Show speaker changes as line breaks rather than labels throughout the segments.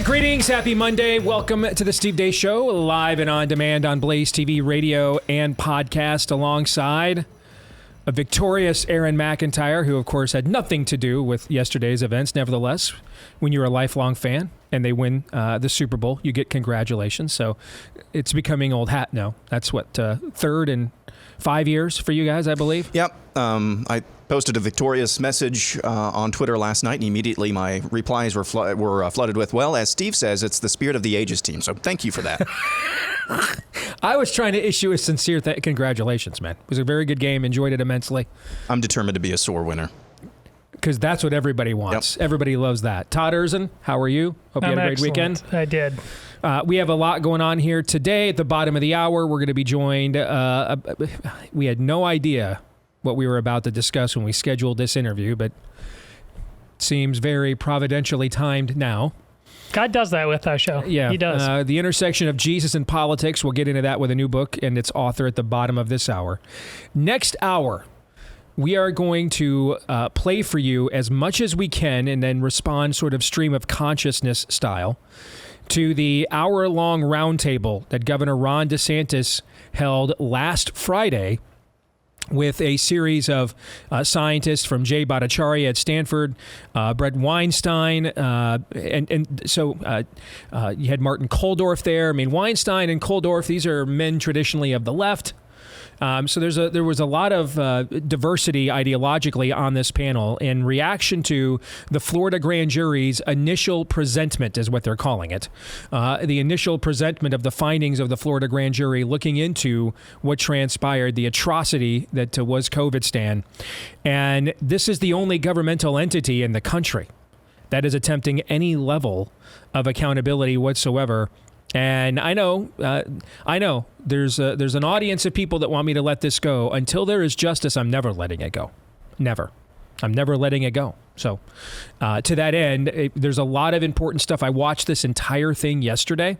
And greetings, happy Monday. Welcome to the Steve Deace Show, live and on demand on BlazeTV radio and podcast, alongside a victorious Aaron McIntyre, who of course had nothing to do with yesterday's events. Nevertheless, when you're a lifelong fan and they win the Super Bowl, you get congratulations. So it's becoming old hat now. That's what, third in 5 years for you guys, I believe?
Yep. I posted a victorious message on Twitter last night, and immediately my replies were flooded with, well, as Steve says, it's the Spirit of the Ages team. So thank you for that.
I was trying to issue a sincere congratulations, man. It was a very good game. Enjoyed it immensely.
I'm determined to be a sore winner.
Because that's what everybody wants. Yep. Everybody loves that. Todd Erzin, how are you? Hope you had a great weekend.
I did.
We have a lot going on here today. At the bottom of the hour, we're going to be joined. We had no idea what we were about to discuss when we scheduled this interview, but it seems very providentially timed now.
God does that with our show.
Yeah,
he does.
The intersection of Jesus and politics. We'll get into that with a new book and its author at the bottom of this hour. Next hour, we are going to play for you as much as we can and then respond sort of stream of consciousness style to the hour-long roundtable that Governor Ron DeSantis held last Friday with a series of scientists from Jay Bhattacharya at Stanford, Brett Weinstein, and so you had Martin Kulldorff there. I mean, Weinstein and Kulldorff, these are men traditionally of the left. So there was a lot of diversity ideologically on this panel in reaction to the Florida grand jury's initial presentment, is what they're calling it. The initial presentment of the findings of the Florida grand jury looking into what transpired, the atrocity that was COVIDstan. And this is the only governmental entity in the country that is attempting any level of accountability whatsoever. And I know there's an audience of people that want me to let this go. Until there is justice, I'm never letting it go. Never. I'm never letting it go. So to that end, there's a lot of important stuff. I watched this entire thing yesterday,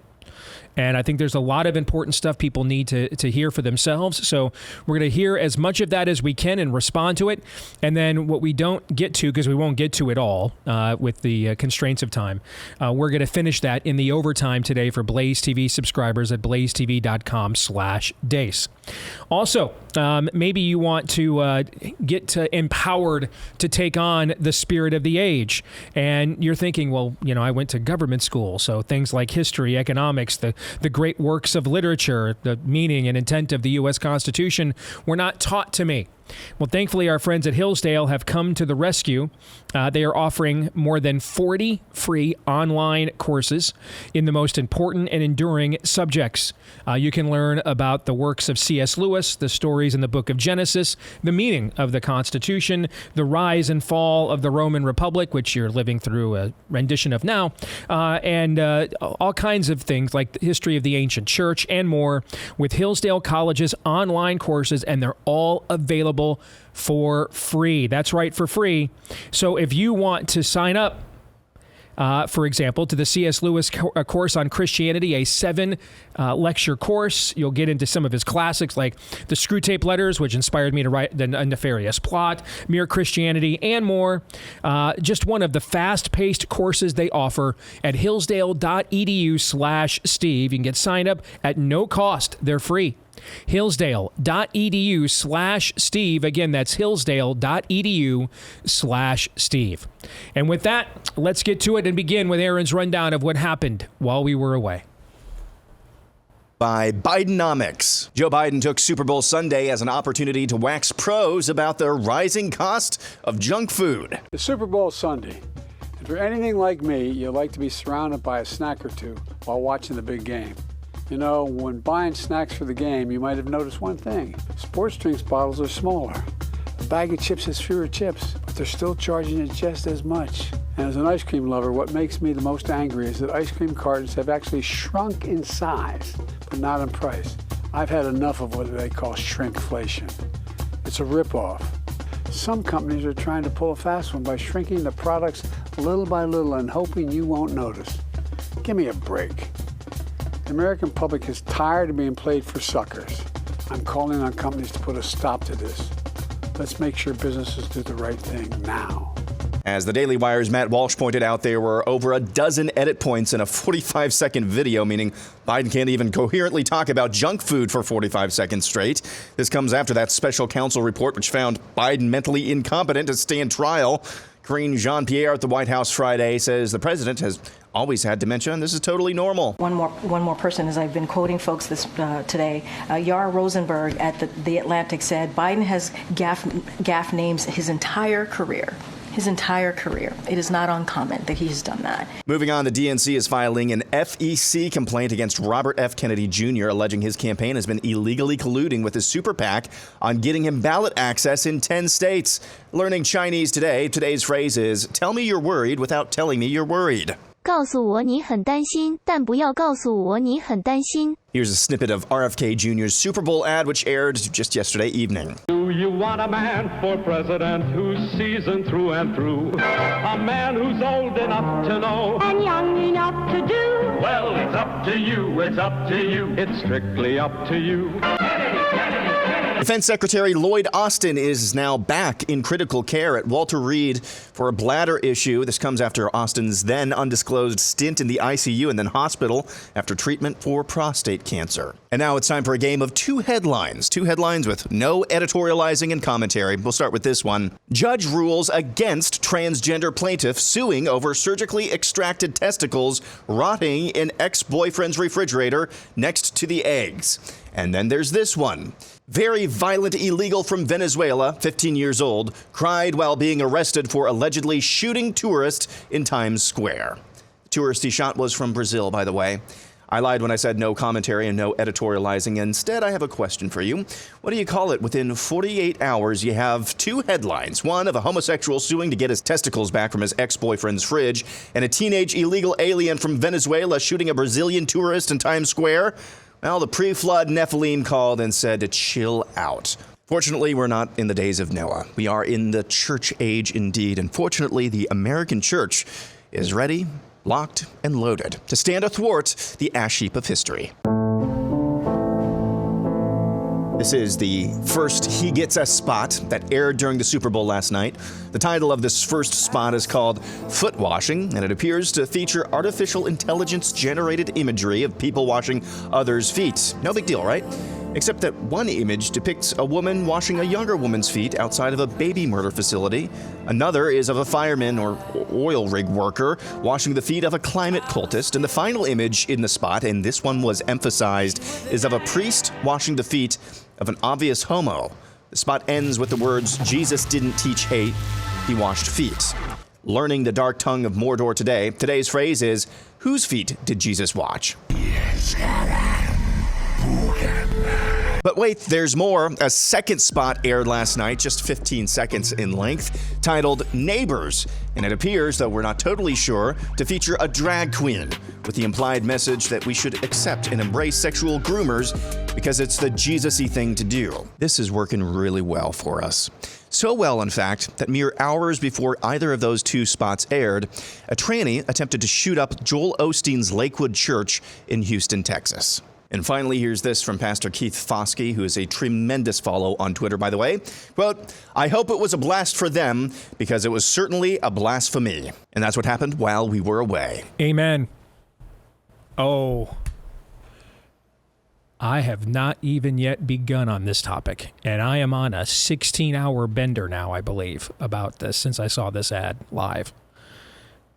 and I think there's a lot of important stuff people need to hear for themselves. So we're going to hear as much of that as we can and respond to it. And then what we don't get to, because we won't get to it all with the constraints of time, we're going to finish that in the overtime today for Blaze TV subscribers at blazetv.com/Deace. Also, maybe you want to get empowered to take on the spirit of the age. And you're thinking, well, I went to government school, so things like history, economics, the great works of literature, the meaning and intent of the U.S. Constitution were not taught to me. Well, thankfully, our friends at Hillsdale have come to the rescue. They are offering more than 40 free online courses in the most important and enduring subjects. You can learn about the works of C.S. Lewis, the stories in the book of Genesis, the meaning of the Constitution, the rise and fall of the Roman Republic, which you're living through a rendition of now, and all kinds of things like the history of the ancient church and more with Hillsdale College's online courses, and they're all available for free. That's right, for free. So if you want to sign up, for example, to the C.S. Lewis course on Christianity, a 7-lecture course, you'll get into some of his classics like the Screwtape Letters, which inspired me to write The Nefarious Plot, Mere Christianity, and more. Just one of the fast-paced courses they offer at hillsdale.edu/Steve. You can get signed up at no cost. They're free. Hillsdale.edu/Steve. Again, that's Hillsdale.edu/Steve. And with that, let's get to it and begin with Aaron's rundown of what happened while we were away.
By Bidenomics. Joe Biden took Super Bowl Sunday as an opportunity to wax pros about the rising cost of junk food.
The Super Bowl Sunday. If you're anything like me, you like to be surrounded by a snack or two while watching the big game. When buying snacks for the game, you might have noticed one thing. Sports drinks bottles are smaller. A bag of chips has fewer chips, but they're still charging you just as much. And as an ice cream lover, what makes me the most angry is that ice cream cartons have actually shrunk in size, but not in price. I've had enough of what they call shrinkflation. It's a ripoff. Some companies are trying to pull a fast one by shrinking the products little by little and hoping you won't notice. Give me a break. The American public is tired of being played for suckers. I'm calling on companies to put a stop to this. Let's make sure businesses do the right thing now.
As the Daily Wire's Matt Walsh pointed out, there were over a dozen edit points in a 45-second video, meaning Biden can't even coherently talk about junk food for 45 seconds straight. This comes after that special counsel report, which found Biden mentally incompetent to stand trial. Karine Jean-Pierre at the White House Friday says the president has always had dementia, and this is totally normal.
One more person, as I've been quoting folks today, Yara Rosenberg at the Atlantic said Biden has gaff names his entire career. It is not uncommon that he has done that.
Moving on, the DNC is filing an FEC complaint against Robert F. Kennedy Jr., alleging his campaign has been illegally colluding with his super PAC on getting him ballot access in 10 states. Learning Chinese today, today's phrase is, tell me you're worried without telling me you're worried.
告诉我你很担心，但不要告诉我你很担心。
Here's a snippet of RFK Jr.'s Super Bowl ad, which aired just yesterday evening.
Do you want a man for president who's seasoned through and through? A man who's old enough to know
and young enough to do?
Well, it's up to you, it's up to you. It's strictly up to you.
Defense Secretary Lloyd Austin is now back in critical care at Walter Reed for a bladder issue. This comes after Austin's then undisclosed stint in the ICU and then hospital after treatment for prostate cancer. And now it's time for a game of two headlines with no editorializing and commentary. We'll start with this one. Judge rules against transgender plaintiff suing over surgically extracted testicles rotting in ex-boyfriend's refrigerator next to the eggs. And then there's this one. Very violent illegal from Venezuela, 15 years old, cried while being arrested for allegedly shooting tourist in Times Square. The tourist he shot was from Brazil, by the way. I lied when I said no commentary and no editorializing. Instead, I have a question for you. What do you call it? Within 48 hours, you have two headlines. One of a homosexual suing to get his testicles back from his ex-boyfriend's fridge, and a teenage illegal alien from Venezuela shooting a Brazilian tourist in Times Square. Well, the pre-flood Nephilim called and said to chill out. Fortunately, we're not in the days of Noah. We are in the church age indeed, and fortunately, the American church is ready, locked, and loaded to stand athwart the ash heap of history. This is the first He Gets a Spot that aired during the Super Bowl last night. The title of this first spot is called Foot Washing, and it appears to feature artificial intelligence-generated imagery of people washing others' feet. No big deal, right? Except that one image depicts a woman washing a younger woman's feet outside of a baby murder facility. Another is of a fireman or oil rig worker washing the feet of a climate cultist. And the final image in the spot, and this one was emphasized, is of a priest washing the feet of an obvious homo. The spot ends with the words, Jesus didn't teach hate, he washed feet. Learning the dark tongue of Mordor today, today's phrase is, whose feet did Jesus wash? But wait, there's more. A second spot aired last night, just 15 seconds in length, titled Neighbors. And it appears, though we're not totally sure, to feature a drag queen, with the implied message that we should accept and embrace sexual groomers because it's the Jesus-y thing to do. This is working really well for us. So well, in fact, that mere hours before either of those two spots aired, a tranny attempted to shoot up Joel Osteen's Lakewood Church in Houston, Texas. And finally, here's this from Pastor Keith Foskey, who is a tremendous follow on Twitter, by the way. Quote, I hope it was a blast for them, because it was certainly a blasphemy. And that's what happened while we were away.
Amen. Oh, I have not even yet begun on this topic, and I am on a 16-hour bender now, I believe, about this since I saw this ad live.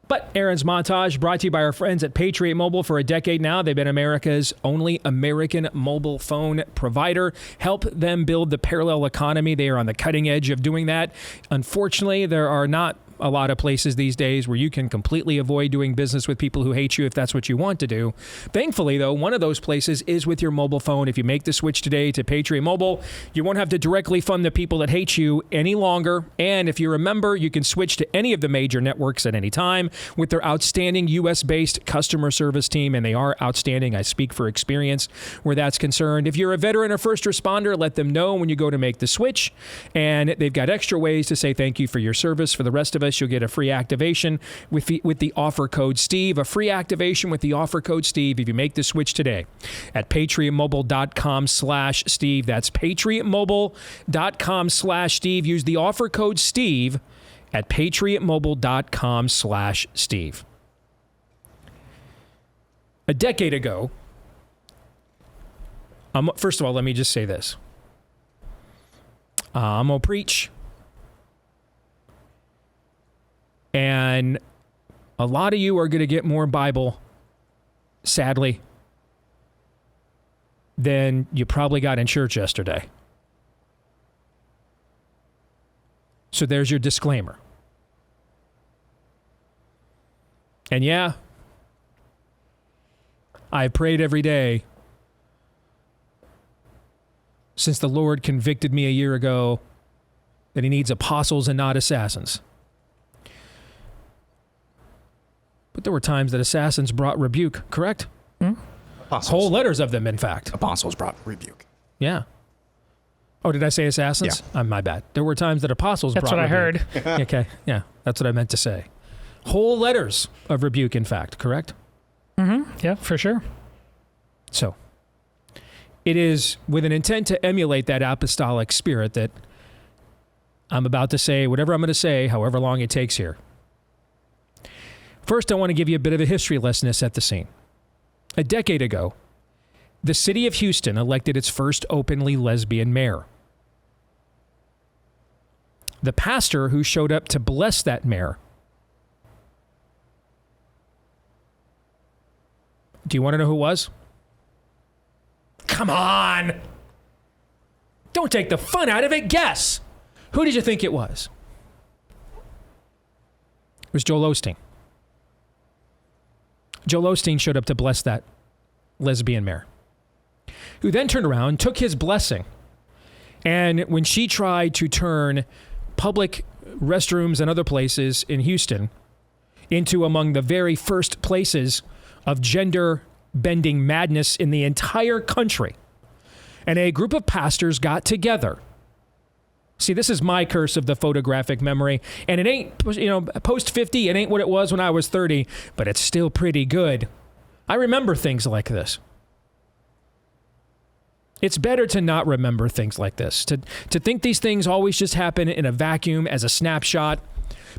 But Aaron's Montage brought to you by our friends at Patriot Mobile. For a decade now, they've been America's only American mobile phone provider. Help them build the parallel economy. They are on the cutting edge of doing that. Unfortunately, there are not a lot of places these days where you can completely avoid doing business with people who hate you if that's what you want to do. Thankfully, though, one of those places is with your mobile phone. If you make the switch today to Patriot Mobile, you won't have to directly fund the people that hate you any longer. And if you're a member, you can switch to any of the major networks at any time with their outstanding U.S.-based customer service team. And they are outstanding. I speak for experience where that's concerned. If you're a veteran or first responder, let them know when you go to make the switch. And they've got extra ways to say thank you for your service. For the rest of us, you'll get a free activation with the offer code Steve. A free activation with the offer code Steve if you make the switch today at patriotmobile.com/Steve. That's patriotmobile.com/Steve. Use the offer code Steve at patriotmobile.com/Steve. A decade ago, first of all, let me just say this. I'm going to preach. And a lot of you are going to get more Bible, sadly, than you probably got in church yesterday. So there's your disclaimer. And yeah, I prayed every day since the Lord convicted me a year ago that he needs apostles and not assassins. But there were times that assassins brought rebuke, correct?
Apostles.
Whole letters of them, in fact.
Apostles brought rebuke.
Yeah. Oh, did I say assassins?
Yeah.
My bad. There were times that apostles
That's
brought
what
rebuke.
I heard.
Okay, yeah, that's what I meant to say. Whole letters of rebuke, in fact, correct?
Yeah, for sure.
So, it is with an intent to emulate that apostolic spirit that I'm about to say whatever I'm going to say, however long it takes here. First, I want to give you a bit of a history lesson to set the scene. A decade ago, the city of Houston elected its first openly lesbian mayor. The pastor who showed up to bless that mayor. Do you want to know who it was? Come on! Don't take the fun out of it. Guess! Who did you think it was? It was Joel Osteen. Joel Osteen showed up to bless that lesbian mayor, who then turned around and took his blessing. And when she tried to turn public restrooms and other places in Houston into among the very first places of gender-bending madness in the entire country, and a group of pastors got together. See, this is my curse of the photographic memory, and it ain't, post 50, it ain't what it was when I was 30, but it's still pretty good. I remember things like this. It's better to not remember things like this, to think these things always just happen in a vacuum as a snapshot,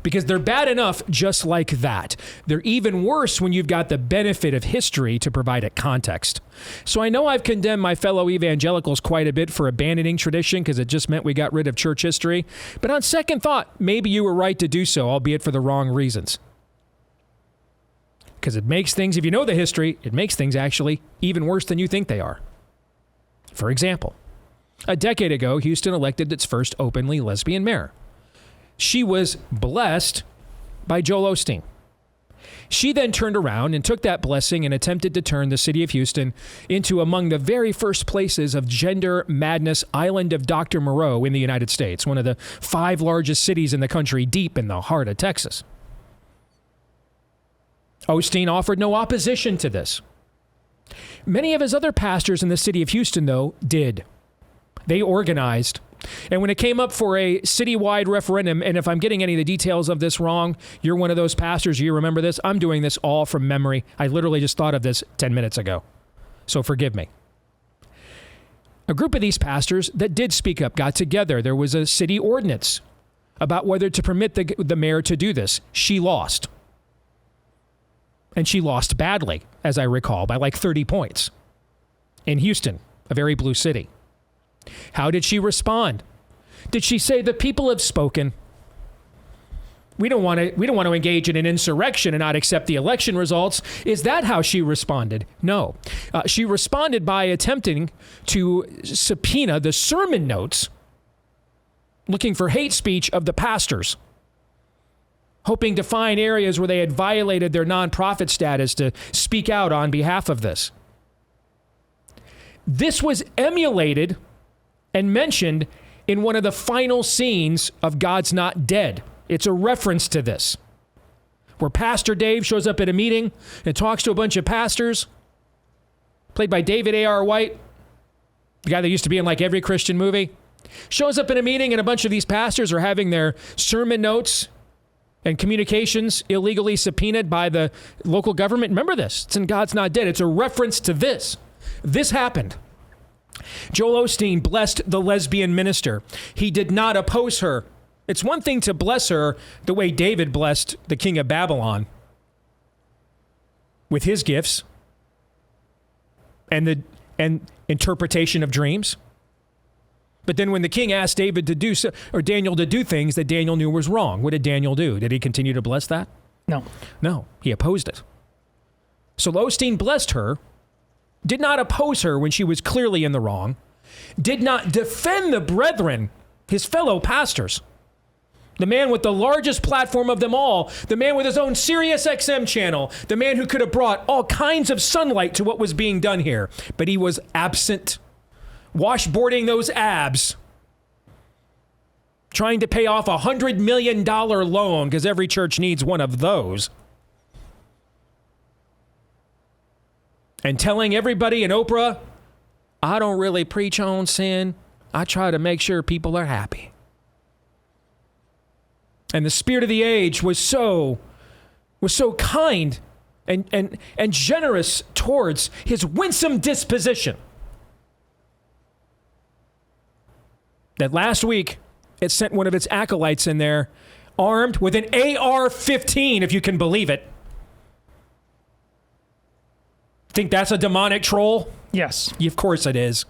because they're bad enough just like that. They're even worse when you've got the benefit of history to provide it context. So I know I've condemned my fellow evangelicals quite a bit for abandoning tradition because it just meant we got rid of church history. But on second thought, maybe you were right to do so, albeit for the wrong reasons. Because it makes things, if you know the history, it makes things actually even worse than you think they are. For example, a decade ago, Houston elected its first openly lesbian mayor. She was blessed by Joel Osteen. She then turned around and took that blessing and attempted to turn the city of Houston into among the very first places of gender madness island of Dr. Moreau in the United States, one of the 5 largest cities in the country deep in the heart of Texas. Osteen offered no opposition to this. Many of his other pastors in the city of Houston, though, did. They organized. And when it came up for a citywide referendum, and if I'm getting any of the details of this wrong, you're one of those pastors, you remember this? I'm doing this all from memory. I literally just thought of this 10 minutes ago. So forgive me. A group of these pastors that did speak up got together. There was a city ordinance about whether to permit the mayor to do this. She lost. And she lost badly, as I recall, by like 30 points in Houston, a very blue city. How did she respond? Did she say, the people have spoken? We don't want to engage in an insurrection and not accept the election results. Is that how she responded? No. She responded by attempting to subpoena the sermon notes, looking for hate speech of the pastors, hoping to find areas where they had violated their nonprofit status to speak out on behalf of this. This was emulated and mentioned in one of the final scenes of God's Not Dead. It's a reference to this, where Pastor Dave shows up at a meeting and talks to a bunch of pastors, played by David A.R. White, the guy that used to be in like every Christian movie, shows up in a meeting and a bunch of these pastors are having their sermon notes and communications illegally subpoenaed by the local government. Remember this. It's in God's Not Dead. It's a reference to this. This happened. Joel Osteen blessed the lesbian minister. He did not oppose her. It's one thing to bless her the way David blessed the king of Babylon with his gifts and interpretation of dreams. But then when the king asked David to do so, or Daniel to do things that Daniel knew was wrong, what did Daniel do? Did he continue to bless that? No, he opposed it. So Osteen blessed her, did not oppose her when she was clearly in the wrong, did not defend the brethren, his fellow pastors. The man with the largest platform of them all, the man with his own Sirius XM channel, the man who could have brought all kinds of sunlight to what was being done here. But he was absent, washboarding those abs, trying to pay off $100 million loan because every church needs one of those. And telling everybody in Oprah, I don't really preach on sin. I try to make sure people are happy. And the spirit of the age was so kind and generous towards his winsome disposition that last week it sent one of its acolytes in there armed with an AR-15, if you can believe it. Think that's a demonic troll?
Yes.
Of course it is.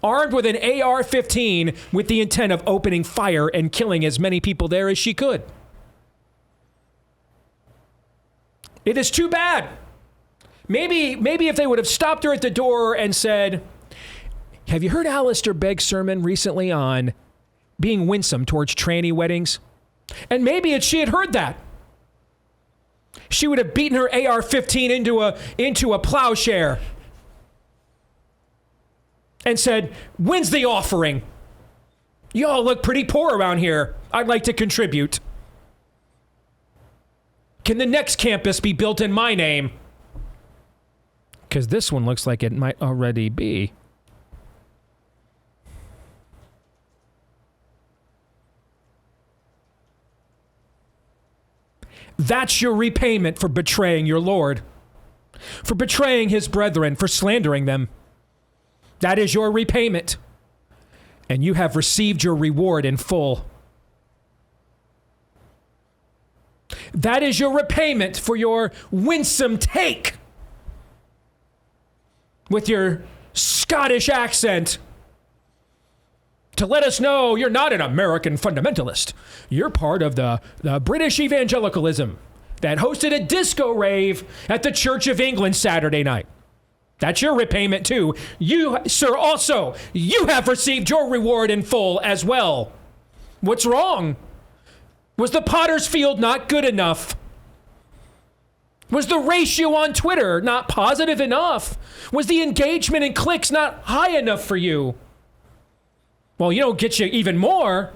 Armed with an AR-15 with the intent of opening fire and killing as many people there as she could. It is too bad. Maybe if they would have stopped her at the door and said, have you heard Alistair Begg's sermon recently on being winsome towards tranny weddings? And maybe if she had heard that, she would have beaten her AR-15 into a plowshare and said, when's the offering? Y'all look pretty poor around here. I'd like to contribute. Can the next campus be built in my name? Because this one looks like it might already be. That's your repayment for betraying your Lord, for betraying his brethren, for slandering them. That is your repayment, and you have received your reward in full. That is your repayment for your winsome take with your Scottish accent to let us know you're not an American fundamentalist. You're part of the British evangelicalism that hosted a disco rave at the Church of England Saturday night. That's your repayment too. You, sir, also, you have received your reward in full as well. What's wrong? Was the Potter's Field not good enough? Was the ratio on Twitter not positive enough? Was the engagement and clicks not high enough for you? Well, you don't get you even more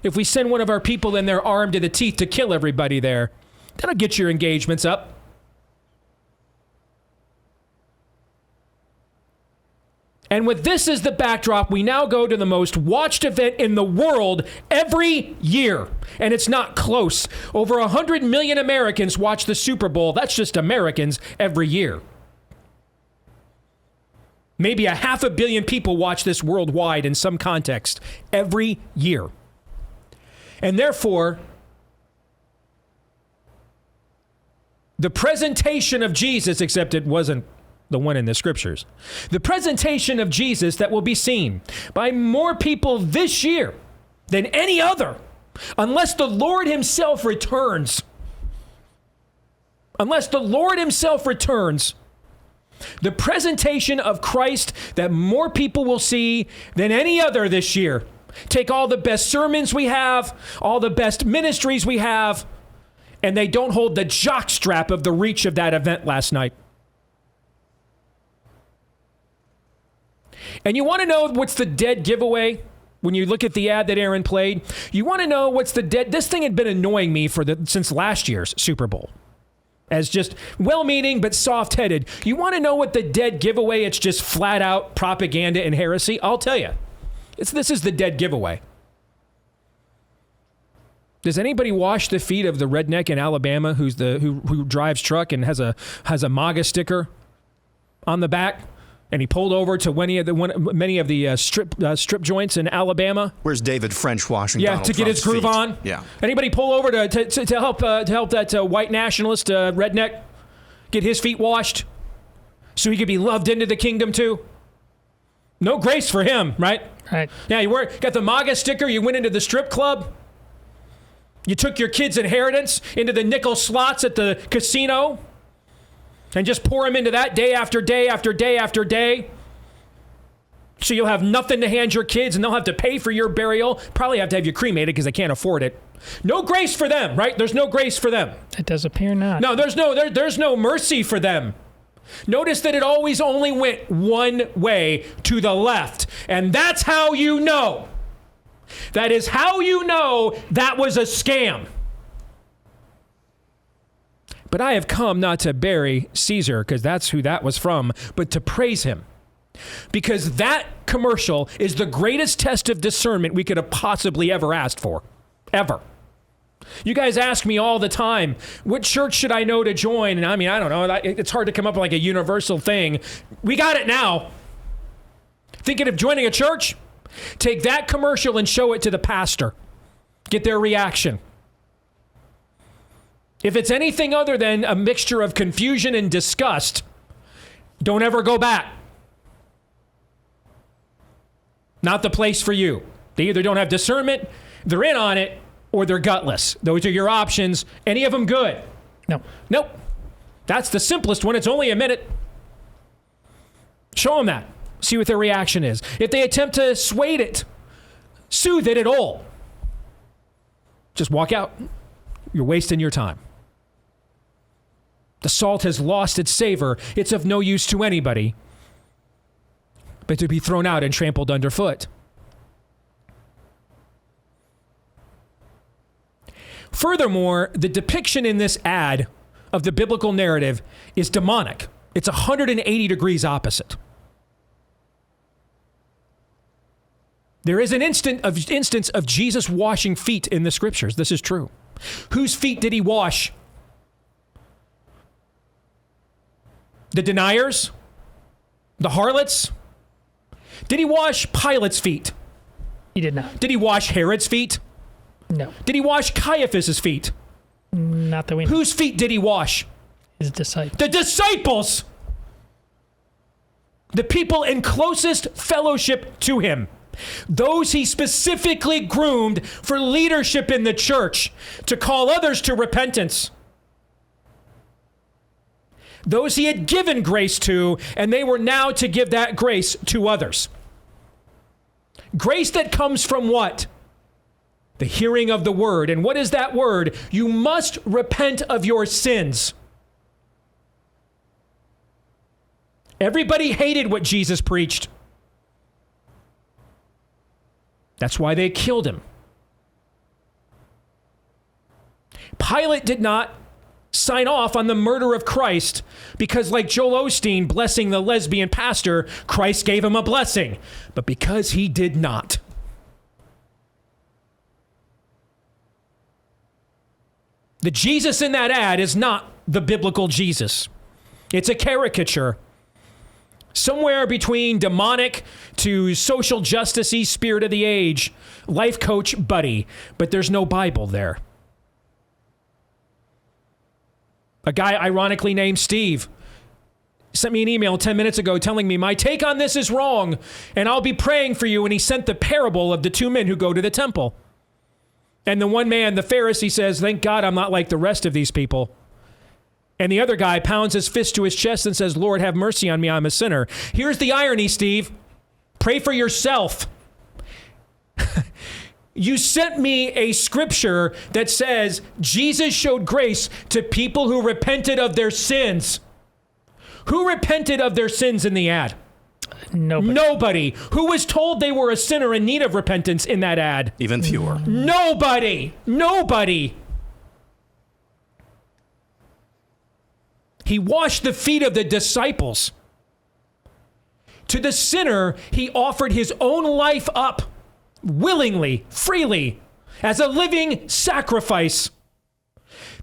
if we send one of our people in there armed to the teeth to kill everybody there. That'll get your engagements up. And with this as the backdrop, we now go to the most watched event in the world every year. And it's not close. Over 100 million Americans watch the Super Bowl. That's just Americans every year. Maybe 500 million people watch this worldwide in some context every year. And therefore, the presentation of Jesus, except it wasn't the one in the scriptures, the presentation of Jesus that will be seen by more people this year than any other, unless the Lord himself returns. Unless the Lord himself returns, the presentation of Christ that more people will see than any other this year. Take all the best sermons we have, all the best ministries we have, and they don't hold the jockstrap of the reach of that event last night. And you want to know what's the dead giveaway? When you look at the ad that Aaron played, you want to know what's the dead. This thing had been annoying me since last year's Super Bowl, as just well-meaning but soft-headed. You want to know what the dead giveaway? It's just flat out propaganda and heresy. I'll tell you, this is the dead giveaway. Does anybody wash the feet of the redneck in Alabama who drives truck and has a MAGA sticker on the back? And he pulled over to many of the strip joints in Alabama.
Where's David French washing?
Yeah,
Donald
to get his
Trump's
groove
feet?
on.
Yeah.
Anybody pull over to help that white nationalist redneck get his feet washed so he could be loved into the kingdom too? No grace for him, right?
Right.
Yeah, you got the MAGA sticker. You went into the strip club. You took your kid's inheritance into the nickel slots at the casino. And just pour them into that day after day after day after day. So you'll have nothing to hand your kids and they'll have to pay for your burial. Probably have to have you cremated because they can't afford it. No grace for them, right? There's no grace for them.
It does appear not.
No, there's no mercy for them. Notice that it always only went one way, to the left. And that's how you know. That is how you know that was a scam. But I have come not to bury Caesar, because that's who that was from, but to praise him. Because that commercial is the greatest test of discernment we could have possibly ever asked for. Ever. You guys ask me all the time, what church should I know to join? And I mean, I don't know. It's hard to come up with like a universal thing. We got it now. Thinking of joining a church? Take that commercial and show it to the pastor. Get their reaction. If it's anything other than a mixture of confusion and disgust, don't ever go back. Not the place for you. They either don't have discernment, they're in on it, or they're gutless. Those are your options. Any of them good?
No.
Nope. That's the simplest one. It's only a minute. Show them that. See what their reaction is. If they attempt to soothe it at all, just walk out. You're wasting your time. The salt has lost its savor. It's of no use to anybody but to be thrown out and trampled underfoot. Furthermore, the depiction in this ad of the biblical narrative is demonic. It's 180 degrees opposite. There is an instance of Jesus washing feet in the scriptures. This is true. Whose feet did he wash? The deniers? The harlots? Did he wash Pilate's feet?
He did not.
Did he wash Herod's feet?
No.
Did he wash Caiaphas's feet?
Not that we know.
Whose feet did he wash?
His disciples.
The disciples! The people in closest fellowship to him. Those he specifically groomed for leadership in the church, to call others to repentance. Those he had given grace to, and they were now to give that grace to others. Grace that comes from what? The hearing of the word. And what is that word? You must repent of your sins. Everybody hated what Jesus preached. That's why they killed him. Pilate did not sign off on the murder of Christ because, like Joel Osteen blessing the lesbian pastor, Christ gave him a blessing, but because he did not. The Jesus in that ad is not the biblical Jesus. It's a caricature. Somewhere between demonic to social justice-y spirit of the age, life coach buddy, but there's no Bible there. A guy ironically named Steve sent me an email 10 minutes ago telling me my take on this is wrong and I'll be praying for you. And he sent the parable of the two men who go to the temple. And the one man, the Pharisee, says, thank God I'm not like the rest of these people. And the other guy pounds his fist to his chest and says, Lord, have mercy on me. I'm a sinner. Here's the irony, Steve. Pray for yourself. You sent me a scripture that says Jesus showed grace to people who repented of their sins. Who repented of their sins in the ad?
Nobody.
Nobody. Who was told they were a sinner in need of repentance in that ad?
Even fewer.
Nobody. Nobody. He washed the feet of the disciples. To the sinner, he offered his own life up willingly, freely, as a living sacrifice.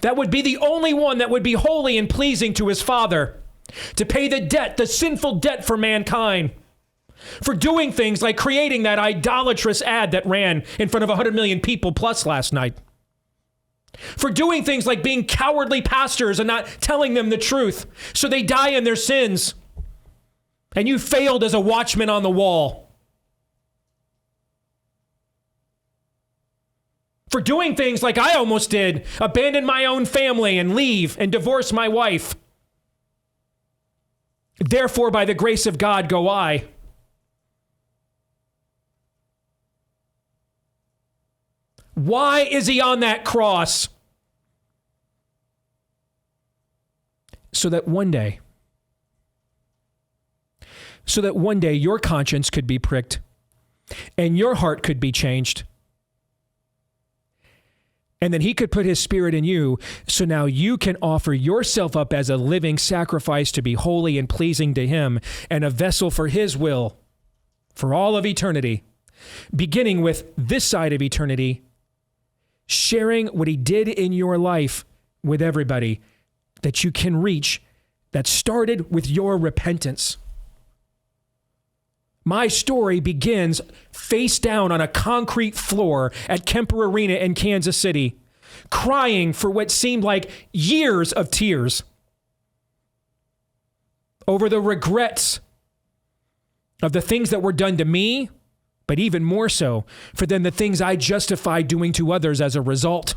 That would be the only one that would be holy and pleasing to his Father. to pay the debt, the sinful debt for mankind, for doing things like creating that idolatrous ad that ran in front of 100 million people plus last night, for doing things like being cowardly pastors and not telling them the truth so they die in their sins, and you failed as a watchman on the wall, for doing things like I almost did, abandon my own family and leave and divorce my wife. Therefore, by the grace of God, go I. Why is he on that cross? So that one day your conscience could be pricked and your heart could be changed. And then he could put his spirit in you, so now you can offer yourself up as a living sacrifice to be holy and pleasing to him, and a vessel for his will for all of eternity, beginning with this side of eternity, sharing what he did in your life with everybody that you can reach, that started with your repentance. My story begins face down on a concrete floor at Kemper Arena in Kansas City, crying for what seemed like years of tears over the regrets of the things that were done to me, but even more so for then the things I justified doing to others as a result.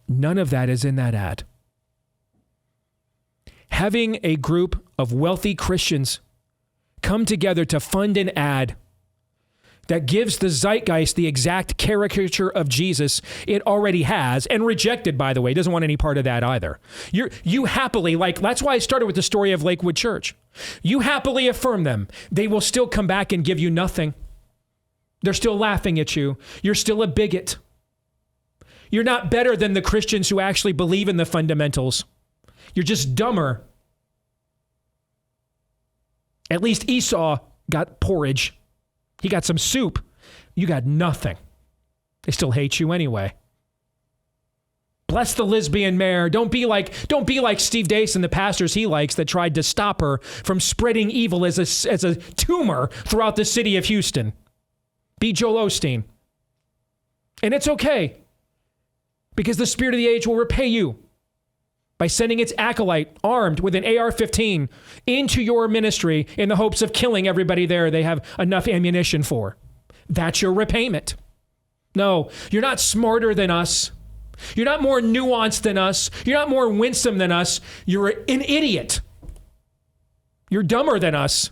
None of that is in that ad. Having a group of wealthy Christians come together to fund an ad that gives the zeitgeist the exact caricature of Jesus it already has, and rejected, by the way, doesn't want any part of that either. You happily, that's why I started with the story of Lakewood Church. You happily affirm them. They will still come back and give you nothing. They're still laughing at you. You're still a bigot. You're not better than the Christians who actually believe in the fundamentals. You're just dumber. At least Esau got porridge. He got some soup. You got nothing. They still hate you anyway. Bless the lesbian mayor. Don't be like Steve Deace and the pastors he likes that tried to stop her from spreading evil as a tumor throughout the city of Houston. Be Joel Osteen. And it's okay, because the spirit of the age will repay you by sending its acolyte armed with an AR-15 into your ministry in the hopes of killing everybody there they have enough ammunition for. That's your repayment. No, you're not smarter than us. You're not more nuanced than us. You're not more winsome than us. You're an idiot. You're dumber than us.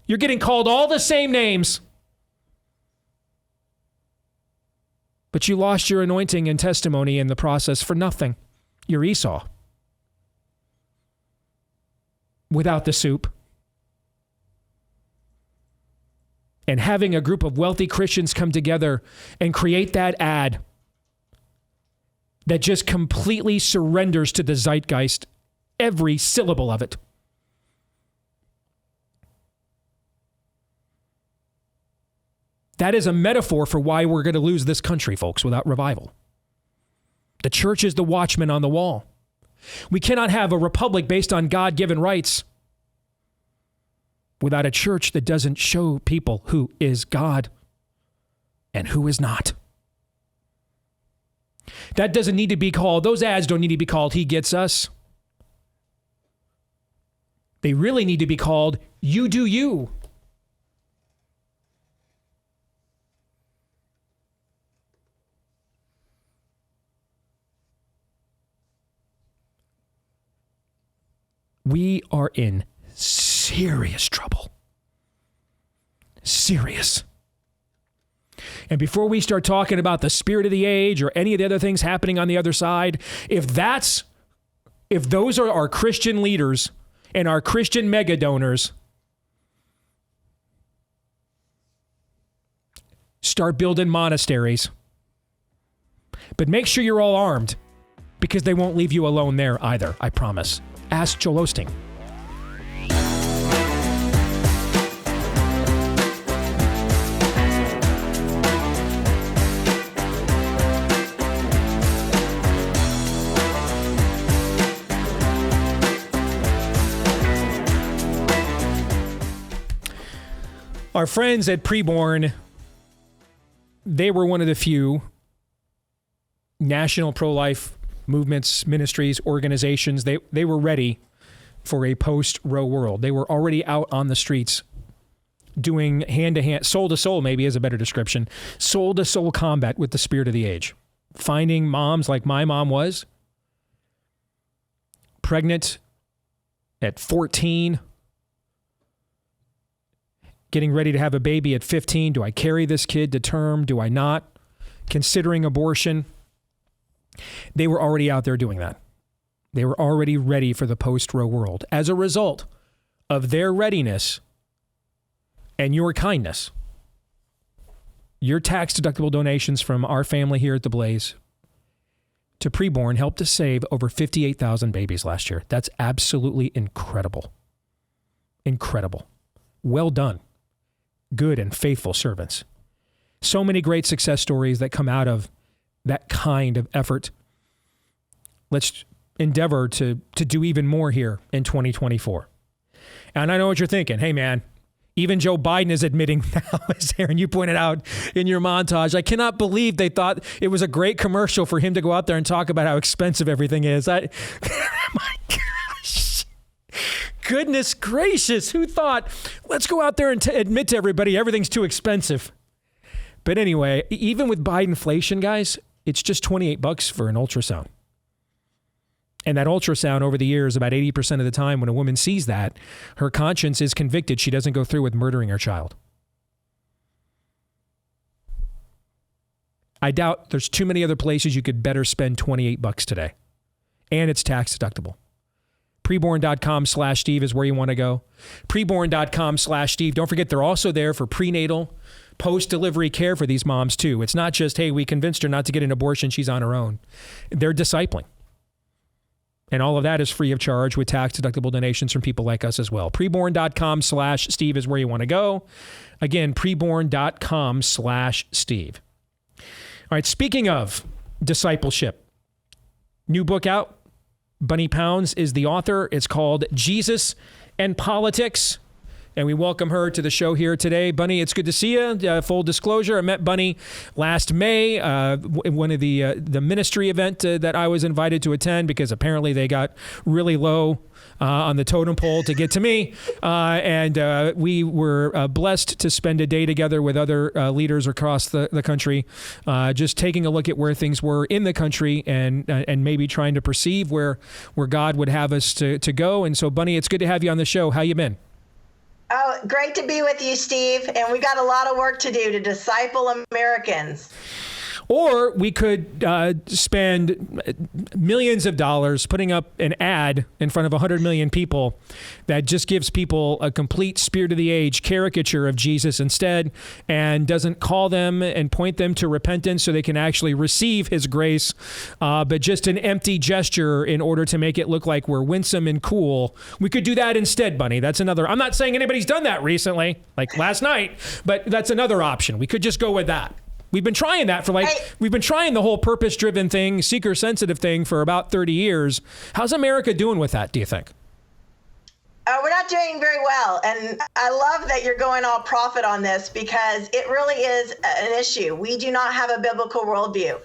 You're getting called all the same names. But you lost your anointing and testimony in the process for nothing. You're Esau. Without the soup. And having a group of wealthy Christians come together and create that ad that just completely surrenders to the zeitgeist, every syllable of it. That is a metaphor for why we're going to lose this country, folks, without revival. The church is the watchman on the wall. We cannot have a republic based on God-given rights without a church that doesn't show people who is God and who is not. That doesn't need to be called, those ads don't need to be called, He Gets Us. They really need to be called, You Do You. We are in serious trouble. Serious. And before we start talking about the spirit of the age or any of the other things happening on the other side, if those are our Christian leaders and our Christian mega donors, start building monasteries. But make sure you're all armed, because they won't leave you alone there either, I promise. Ask Joel Osteen. our friends at Preborn, they were one of the few national pro-life movements, ministries, organizations. They were ready for a post-Roe world. They were already out on the streets doing hand-to-hand, soul-to-soul maybe is a better description, soul-to-soul combat with the spirit of the age. Finding moms like my mom was, pregnant at 14, getting ready to have a baby at 15. Do I carry this kid to term? Do I not? Considering abortion. They were already out there doing that. They were already ready for the post-Roe world. As a result of their readiness and your kindness, your tax-deductible donations from our family here at The Blaze to Preborn helped to save over 58,000 babies last year. That's absolutely incredible. Incredible. Well done. Good and faithful servants. So many great success stories that come out of that kind of effort. Let's endeavor to do even more here in 2024. And I know what you're thinking. Hey, man, even Joe Biden is admitting now, as Aaron, you pointed out in your montage, I cannot believe they thought it was a great commercial for him to go out there and talk about how expensive everything is. My gosh. Goodness gracious. Who thought, let's go out there and admit to everybody everything's too expensive. But anyway, even with Bidenflation, guys, it's just $28 for an ultrasound. And that ultrasound over the years, about 80% of the time when a woman sees that, her conscience is convicted. She doesn't go through with murdering her child. I doubt there's too many other places you could better spend $28 today. And it's tax deductible. Preborn.com/Steve is where you want to go. Preborn.com/Steve. Don't forget, they're also there for prenatal, post-delivery care for these moms too. It's not just, hey, we convinced her not to get an abortion. She's on her own. They're discipling. And all of that is free of charge with tax-deductible donations from people like us as well. Preborn.com/Steve is where you want to go. Again, preborn.com/Steve. All right, speaking of discipleship, new book out. Bunni Pounds is the author. It's called Jesus and Politics. And we welcome her to the show here today. Bunni, it's good to see you. Full disclosure, I met Bunni last May in one of the ministry event that I was invited to attend because apparently they got really low on the totem pole to get to me. And we were blessed to spend a day together with other leaders across the country, just taking a look at where things were in the country and maybe trying to perceive where God would have us to go. And so, Bunni, it's good to have you on the show. How you been?
Oh, great to be with you, Steve. And we got a lot of work to do to disciple Americans.
Or we could spend millions of dollars putting up an ad in front of 100 million people that just gives people a complete spirit of the age caricature of Jesus instead and doesn't call them and point them to repentance so they can actually receive his grace, but just an empty gesture in order to make it look like we're winsome and cool. We could do that instead, Bunni. That's another. I'm not saying anybody's done that recently, like last night, but that's another option. We could just go with that. We've been trying that we've been trying the whole purpose-driven thing, seeker-sensitive thing for about 30 years. How's America doing with that, do you think?
We're not doing very well. And I love that you're going all profit on this because it really is an issue. We do not have a biblical worldview.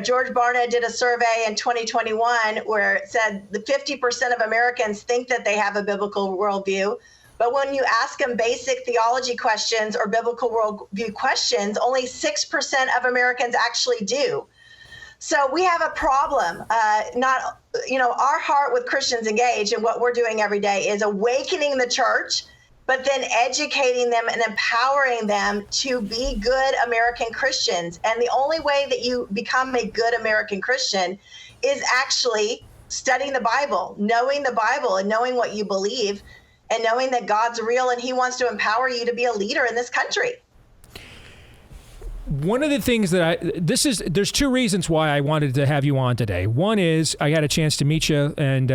George Barna did a survey in 2021 where it said the 50% of Americans think that they have a biblical worldview. But when you ask them basic theology questions or biblical worldview questions, only 6% of Americans actually do. So we have a problem. Our heart with Christians Engaged and what we're doing every day is awakening the church, but then educating them and empowering them to be good American Christians. And the only way that you become a good American Christian is actually studying the Bible and knowing what you believe. And knowing that God's real and he wants to empower you to be a leader in this country.
One of the things there's two reasons why I wanted to have you on today. One is I had a chance to meet you and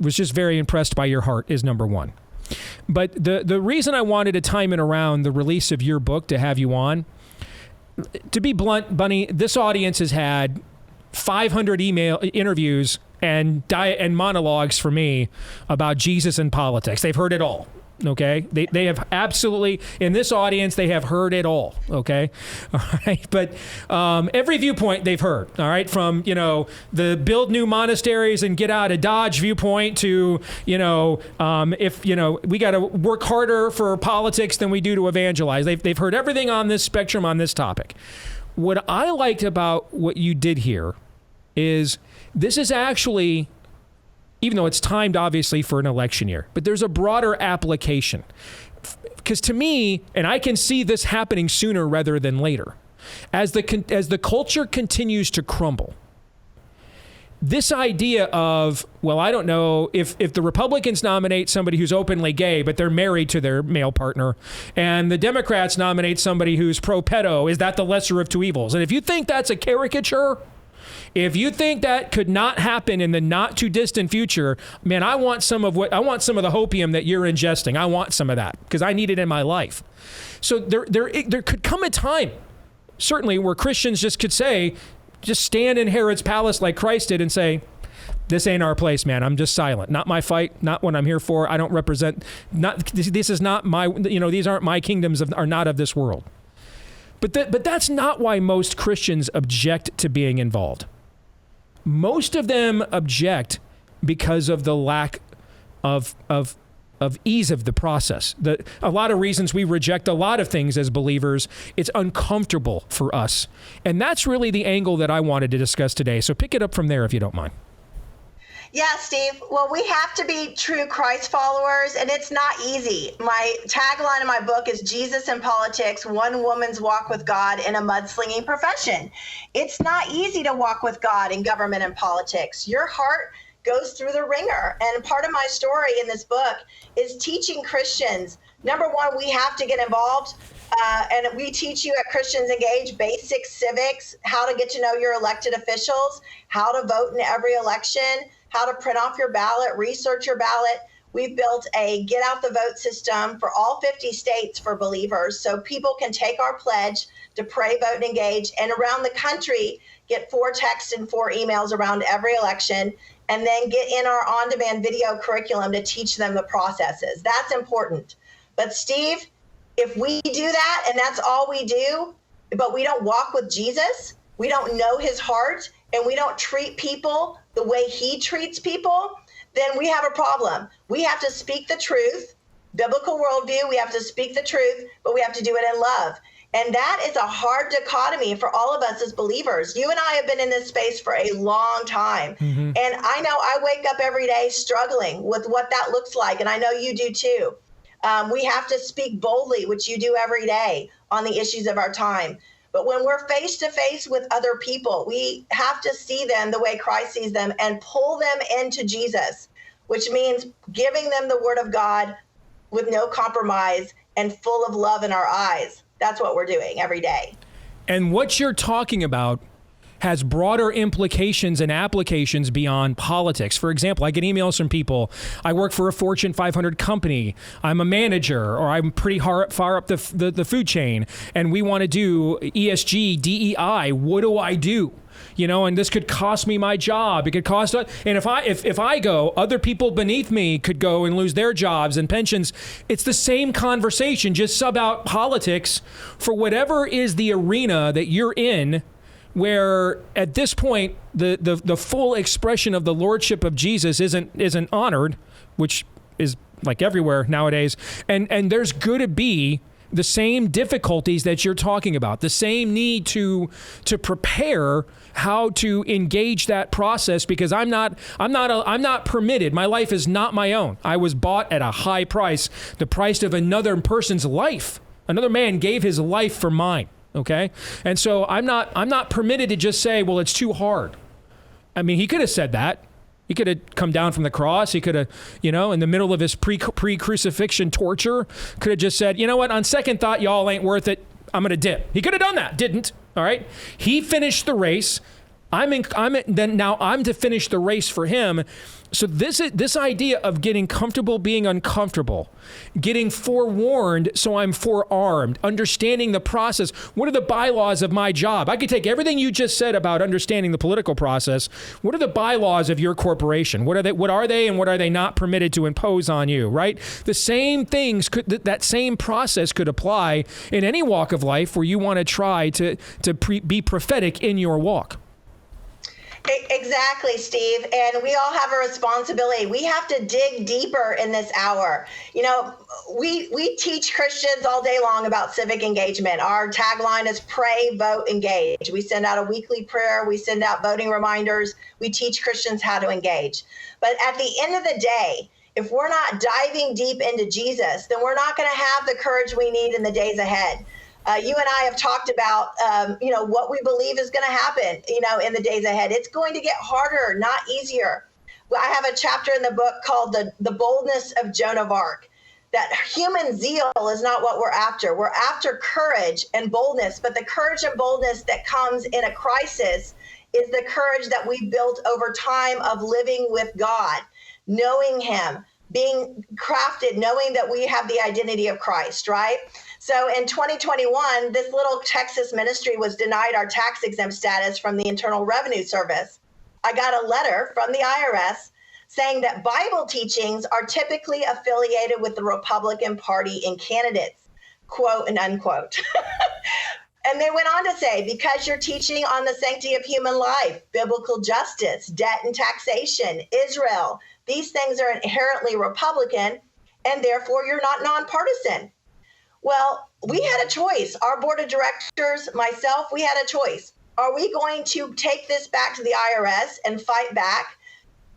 was just very impressed by your heart is number one. But the reason I wanted to time it around the release of your book to have you on, to be blunt, Bunni, this audience has had 500 email interviews and monologues for me about Jesus and politics. They've heard it all. Okay, they have absolutely, in this audience, they have heard it all. Okay, all right, but every viewpoint they've heard. All right, from the build new monasteries and get out of Dodge viewpoint to if we got to work harder for politics than we do to evangelize. They've heard everything on this spectrum on this topic. What I liked about what you did here is this is actually, even though it's timed obviously for an election year, but there's a broader application. Because to me, and I can see this happening sooner rather than later, as the culture continues to crumble, this idea of, well, I don't know, if the Republicans nominate somebody who's openly gay, but they're married to their male partner, and the Democrats nominate somebody who's pro-pedo, is that the lesser of two evils? And if you think that's a caricature, if you think that could not happen in the not too distant future, man, I want some of the hopium that you're ingesting. I want some of that because I need it in my life. So there could come a time, certainly, where Christians just could say, just stand in Herod's palace like Christ did and say, this ain't our place, man. I'm just silent. Not my fight. Not what I'm here for. I don't represent. This is not my. These aren't my kingdoms. Are not of this world. But that's not why most Christians object to being involved. Most of them object because of the lack of ease of the process. A lot of reasons we reject a lot of things as believers. It's uncomfortable for us. And that's really the angle that I wanted to discuss today. So pick it up from there if you don't mind.
Yeah, Steve. Well, we have to be true Christ followers, and it's not easy. My tagline in my book is Jesus in Politics, One Woman's Walk with God in a Mudslinging Profession. It's not easy to walk with God in government and politics. Your heart goes through the ringer. And part of my story in this book is teaching Christians, number one, we have to get involved. And we teach you at Christians Engage basic civics, how to get to know your elected officials, how to vote in every election, how to print off your ballot, research your ballot. We've built a get out the vote system for all 50 states for believers so people can take our pledge to pray, vote, and engage, and around the country get 4 texts and 4 emails around every election, and then get in our on-demand video curriculum to teach them the processes. That's important. But Steve, if we do that and that's all we do, but we don't walk with Jesus, we don't know his heart, and we don't treat people the way he treats people, then we have a problem. We have to speak the truth, biblical worldview, we have to speak the truth, but we have to do it in love. And that is a hard dichotomy for all of us as believers. You and I have been in this space for a long time. Mm-hmm. And I know I wake up every day struggling with what that looks like. And I know you do too. We have to speak boldly, which you do every day, on the issues of our time. But when we're face to face with other people, we have to see them the way Christ sees them and pull them into Jesus, which means giving them the word of God with no compromise and full of love in our eyes. That's what we're doing every day.
And what you're talking about has broader implications and applications beyond politics. For example, I get emails from people, I work for a Fortune 500 company, I'm a manager, or I'm pretty far up the food chain, and we want to do ESG, DEI. What do I do? And this could cost me my job. It could cost, and if I go, other people beneath me could go and lose their jobs and pensions. It's the same conversation, just sub out politics for whatever is the arena that you're in, where at this point the full expression of the lordship of Jesus isn't honored, which is like everywhere nowadays, and there's going to be the same difficulties that you're talking about, the same need to prepare how to engage that process, because I'm not permitted. My life is not my own. I was bought at a high price, the price of another person's life. Another man gave his life for mine. Okay. And so I'm not permitted to just say, well, it's too hard. I mean, he could have said that. He could have come down from the cross. He could have, in the middle of his pre-crucifixion torture, could have just said, you know what, on second thought, y'all ain't worth it. I'm going to dip. He could have done that. Didn't. All right. He finished the race. Now I'm to finish the race for him. So this idea of getting comfortable being uncomfortable, getting forewarned so I'm forearmed, understanding the process. What are the bylaws of my job? I could take everything you just said about understanding the political process. What are the bylaws of your corporation? What are they and what are they not permitted to impose on you, right? The same things that same process could apply in any walk of life where you want to try to be prophetic in your walk.
Exactly, Steve. And we all have a responsibility. We have to dig deeper in this hour. You know, we teach Christians all day long about civic engagement. Our tagline is pray, vote, engage. We send out a weekly prayer. We send out voting reminders. We teach Christians how to engage. But at the end of the day, if we're not diving deep into Jesus, then we're not going to have the courage we need in the days ahead. You and I have talked about, what we believe is going to happen, in the days ahead. It's going to get harder, not easier. I have a chapter in the book called The Boldness of Joan of Arc, that human zeal is not what we're after. We're after courage and boldness, but the courage and boldness that comes in a crisis is the courage that we built over time of living with God, knowing him, being crafted, knowing that we have the identity of Christ, right? So in 2021, this little Texas ministry was denied our tax exempt status from the Internal Revenue Service. I got a letter from the IRS saying that Bible teachings are typically affiliated with the Republican Party and candidates, quote and unquote. And they went on to say, because you're teaching on the sanctity of human life, biblical justice, debt and taxation, Israel, these things are inherently Republican, and therefore you're not nonpartisan. Well, we had a choice. Our board of directors, myself, we had a choice. Are we going to take this back to the IRS and fight back?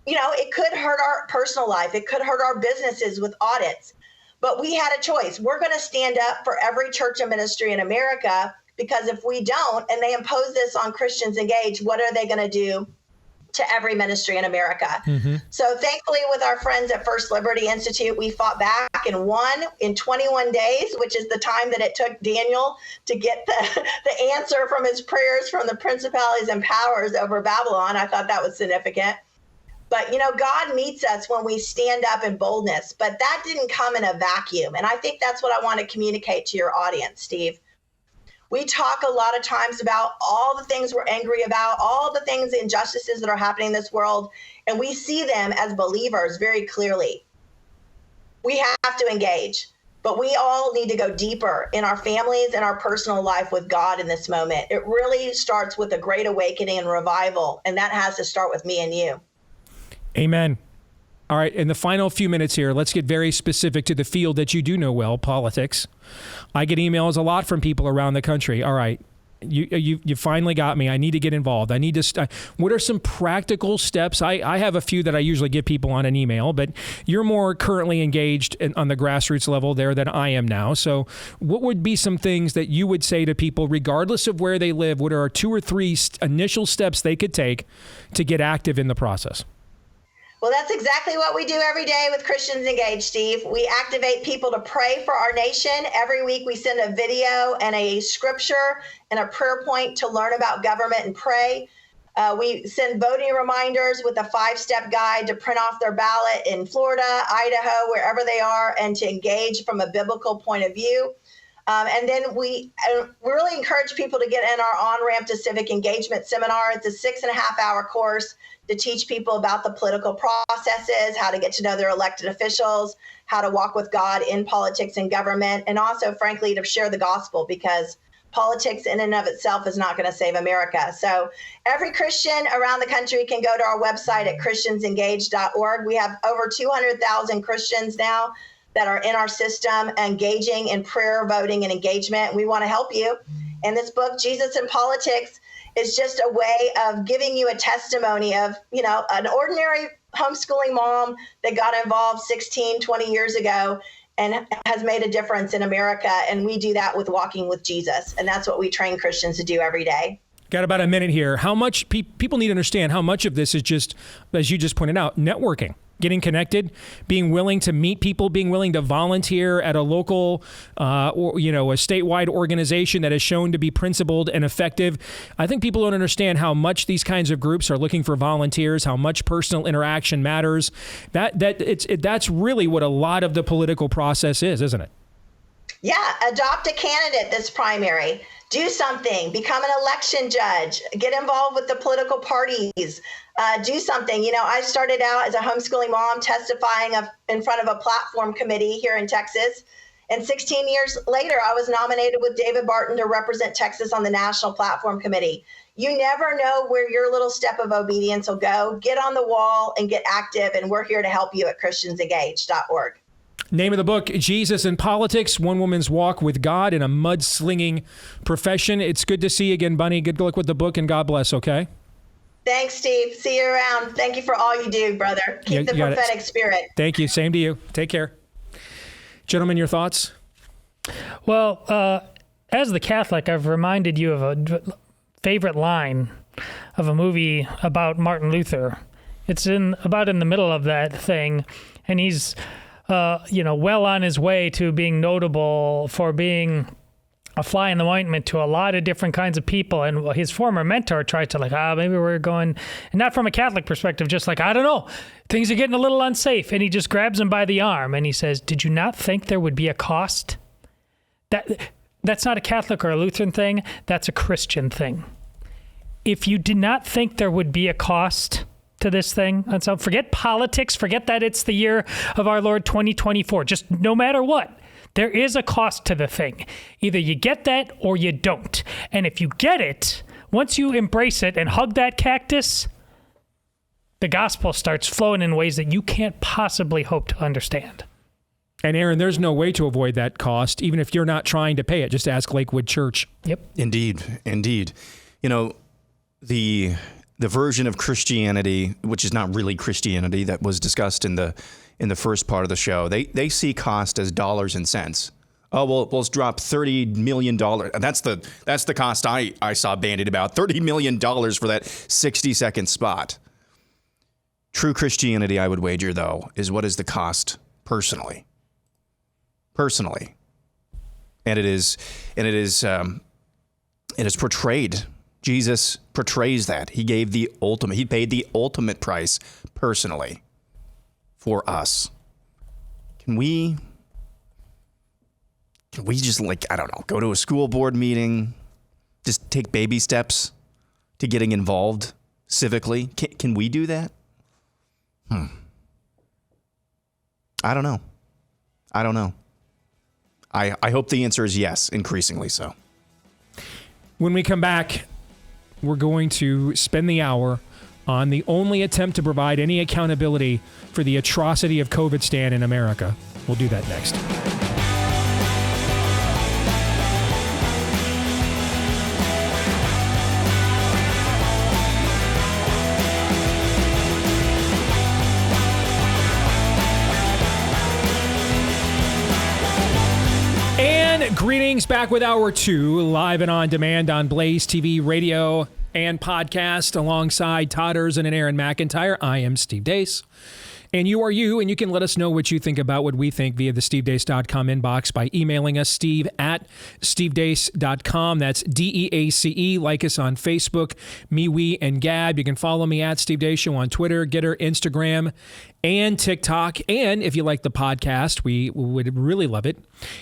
It could hurt our personal life. It could hurt our businesses with audits. But we had a choice. We're going to stand up for every church and ministry in America, because if we don't, and they impose this on Christians Engaged, what are they going to do to every ministry in America? Mm-hmm. So thankfully, with our friends at First Liberty Institute, we fought back and won in 21 days, which is the time that it took Daniel to get the answer from his prayers from the principalities and powers over Babylon. I thought that was significant. But, God meets us when we stand up in boldness, but that didn't come in a vacuum. And I think that's what I want to communicate to your audience, Steve. We talk a lot of times about all the things we're angry about, all the things, the injustices that are happening in this world, and we see them as believers very clearly. We have to engage, but we all need to go deeper in our families and our personal life with God in this moment. It really starts with a great awakening and revival, and that has to start with me and you.
Amen. All right, in the final few minutes here, let's get very specific to the field that you do know well, politics. I get emails a lot from people around the country. All right, you finally got me. I need to get involved. I need to. What are some practical steps? I have a few that I usually give people on an email, but you're more currently engaged on the grassroots level there than I am now. So what would be some things that you would say to people, regardless of where they live, what are 2 or 3 initial steps they could take to get active in the process?
Well, that's exactly what we do every day with Christians Engaged, Steve. We activate people to pray for our nation. Every week we send a video and a scripture and a prayer point to learn about government and pray. We send voting reminders with a 5-step guide to print off their ballot in Florida, Idaho, wherever they are, and to engage from a biblical point of view. And then we really encourage people to get in our On-Ramp to Civic Engagement seminar. It's a 6.5-hour course to teach people about the political processes, how to get to know their elected officials, how to walk with God in politics and government, and also, frankly, to share the gospel, because politics in and of itself is not going to save America. So every Christian around the country can go to our website at christiansengaged.org. We have over 200,000 Christians now that are in our system engaging in prayer, voting, and engagement. We want to help you. And this book, Jesus in Politics, is just a way of giving you a testimony of, an ordinary homeschooling mom that got involved 16, 20 years ago and has made a difference in America. And we do that with walking with Jesus. And that's what we train Christians to do every day.
Got about a minute here. How much people need to understand how much of this is just, as you just pointed out, networking. getting connected, being willing to meet people, being willing to volunteer at a local or, a statewide organization that is shown to be principled and effective. I think people don't understand how much these kinds of groups are looking for volunteers, how much personal interaction matters. That's really what a lot of the political process is, isn't it?
Yeah, adopt a candidate this primary. Do something, become an election judge, get involved with the political parties, do something. I started out as a homeschooling mom testifying in front of a platform committee here in Texas. And 16 years later, I was nominated with David Barton to represent Texas on the National Platform Committee. You never know where your little step of obedience will go. Get on the wall and get active. And we're here to help you at christiansengage.org.
Name of the book, Jesus in Politics, One Woman's Walk with God in a Mudslinging Profession. It's good to see you again, Bunny. Good luck with the book, and God bless, okay?
Thanks, Steve. See you around. Thank you for all you do, brother. Keep the prophetic spirit.
Thank you. Same to you. Take care. Gentlemen, your thoughts?
Well, as the Catholic, I've reminded you of a favorite line of a movie about Martin Luther. It's about in the middle of that thing, and he's well on his way to being notable for being a fly in the ointment to a lot of different kinds of people. And his former mentor tried to maybe we're going, and not from a Catholic perspective, just I don't know, things are getting a little unsafe. And he just grabs him by the arm and he says, did you not think there would be a cost? That's not a Catholic or a Lutheran thing. That's a Christian thing. If you did not think there would be a cost to this thing, and so forget politics, forget that it's the year of our Lord 2024. Just no matter what, there is a cost to the thing. Either you get that or you don't. And if you get it, once you embrace it and hug that cactus, the gospel starts flowing in ways that you can't possibly hope to understand.
And Aaron, there's no way to avoid that cost, even if you're not trying to pay it. Just ask Lakewood Church.
Yep.
Indeed. The version of Christianity, which is not really Christianity, that was discussed in the first part of the show, they see cost as dollars and cents. Oh, well, let's drop $30 million. That's the cost I saw bandied about. $30 million for that 60-second spot. True Christianity, I would wager, though, is what is the cost personally. And it is portrayed. Jesus portrays that. He paid the ultimate price personally for us. Can we just go to a school board meeting, just take baby steps to getting involved civically? Can we do that? I don't know. I hope the answer is yes, increasingly so.
When we come back, we're going to spend the hour on the only attempt to provide any accountability for the atrocity of COVID-stan in America. We'll do that next. Greetings, back with Hour 2, live and on demand on BlazeTV radio and podcast alongside Todd Erzen and Aaron McIntyre. I am Steve Deace. And you are you, and you can let us know what you think about what we think via the stevedeace.com inbox by emailing us, steve@stevedeace.com. That's DEACE. Like us on Facebook, MeWe, and Gab. You can follow me at Steve Deace Show on Twitter, Getter, Instagram, and TikTok. And if you like the podcast, we would really love it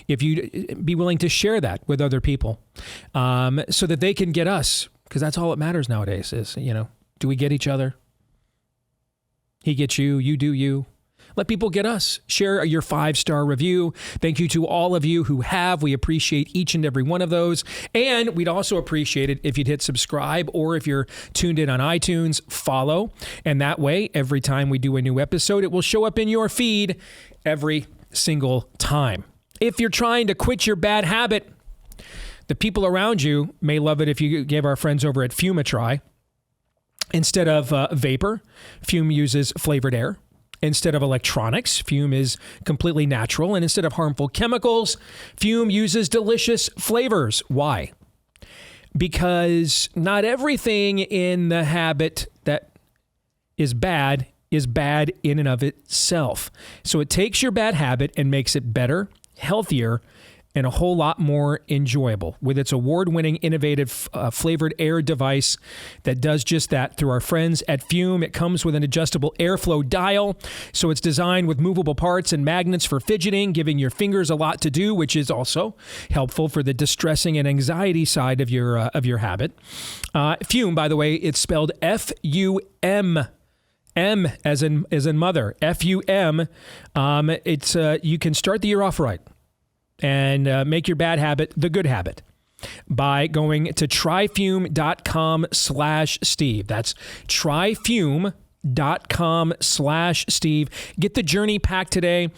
if you'd be willing to share that with other people so that they can get us, because that's all that matters nowadays is, do we get each other? He gets you, you do you. Let people get us. Share your 5-star review. Thank you to all of you who have. We appreciate each and every one of those. And we'd also appreciate it if you'd hit subscribe, or if you're tuned in on iTunes, follow. And that way, every time we do a new episode, it will show up in your feed every single time. If you're trying to quit your bad habit, the people around you may love it if you gave our friends over at Fume a try. Instead of vapor, Fume uses flavored air. Instead of electronics, Fume is completely natural. And instead of harmful chemicals, Fume uses delicious flavors. Why? Because not everything in the habit that is bad is bad in and of itself. So it takes your bad habit and makes it better, healthier, and a whole lot more enjoyable with its award-winning, innovative flavored air device that does just that. Through our friends at Fume, it comes with an adjustable airflow dial, so it's designed with movable parts and magnets for fidgeting, giving your fingers a lot to do, which is also helpful for the distressing and anxiety side of your habit. Fume, by the way, it's spelled F-U-M. M as in mother. F-U-M. It's you can start the year off right and make your bad habit the good habit by going to tryfume.com/Steve. That's tryfume.com/Steve. Get the journey pack today.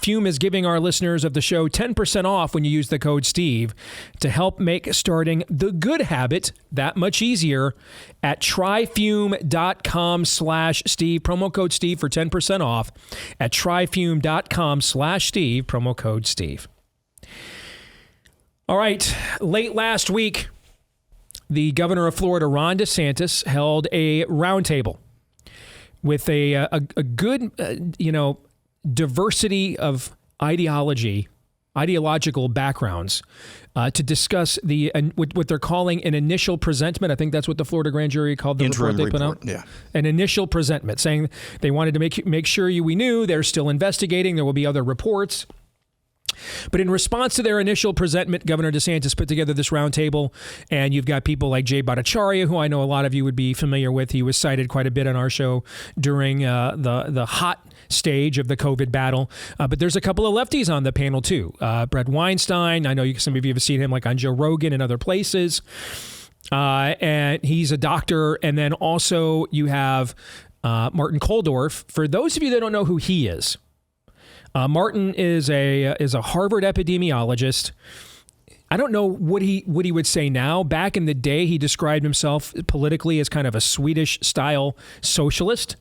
Fume is giving our listeners of the show 10% off when you use the code Steve to help make starting the good habit that much easier at tryfume.com/Steve. Promo code Steve for 10% off at tryfume.com/Steve. Promo code Steve. All right. Late last week, the governor of Florida, Ron DeSantis, held a roundtable with a good, diversity of ideological backgrounds to discuss what they're calling an initial presentment. I think that's what the Florida grand jury called the
interim
report they put out.
Yeah.
An initial presentment, saying they wanted to make sure we knew they're still investigating. There will be other reports. But in response to their initial presentment, Governor DeSantis put together this roundtable, and you've got people like Jay Bhattacharya, who I know a lot of you would be familiar with. He was cited quite a bit on our show during the hot stage of the COVID battle. But there's a couple of lefties on the panel, too. Brett Weinstein, I know some of you have seen him like on Joe Rogan and other places. And he's a doctor. And then also you have Martin Kulldorff. For those of you that don't know who he is, Martin is a Harvard epidemiologist. I don't know what he would say now. Back in the day, he described himself politically as kind of a Swedish-style socialist.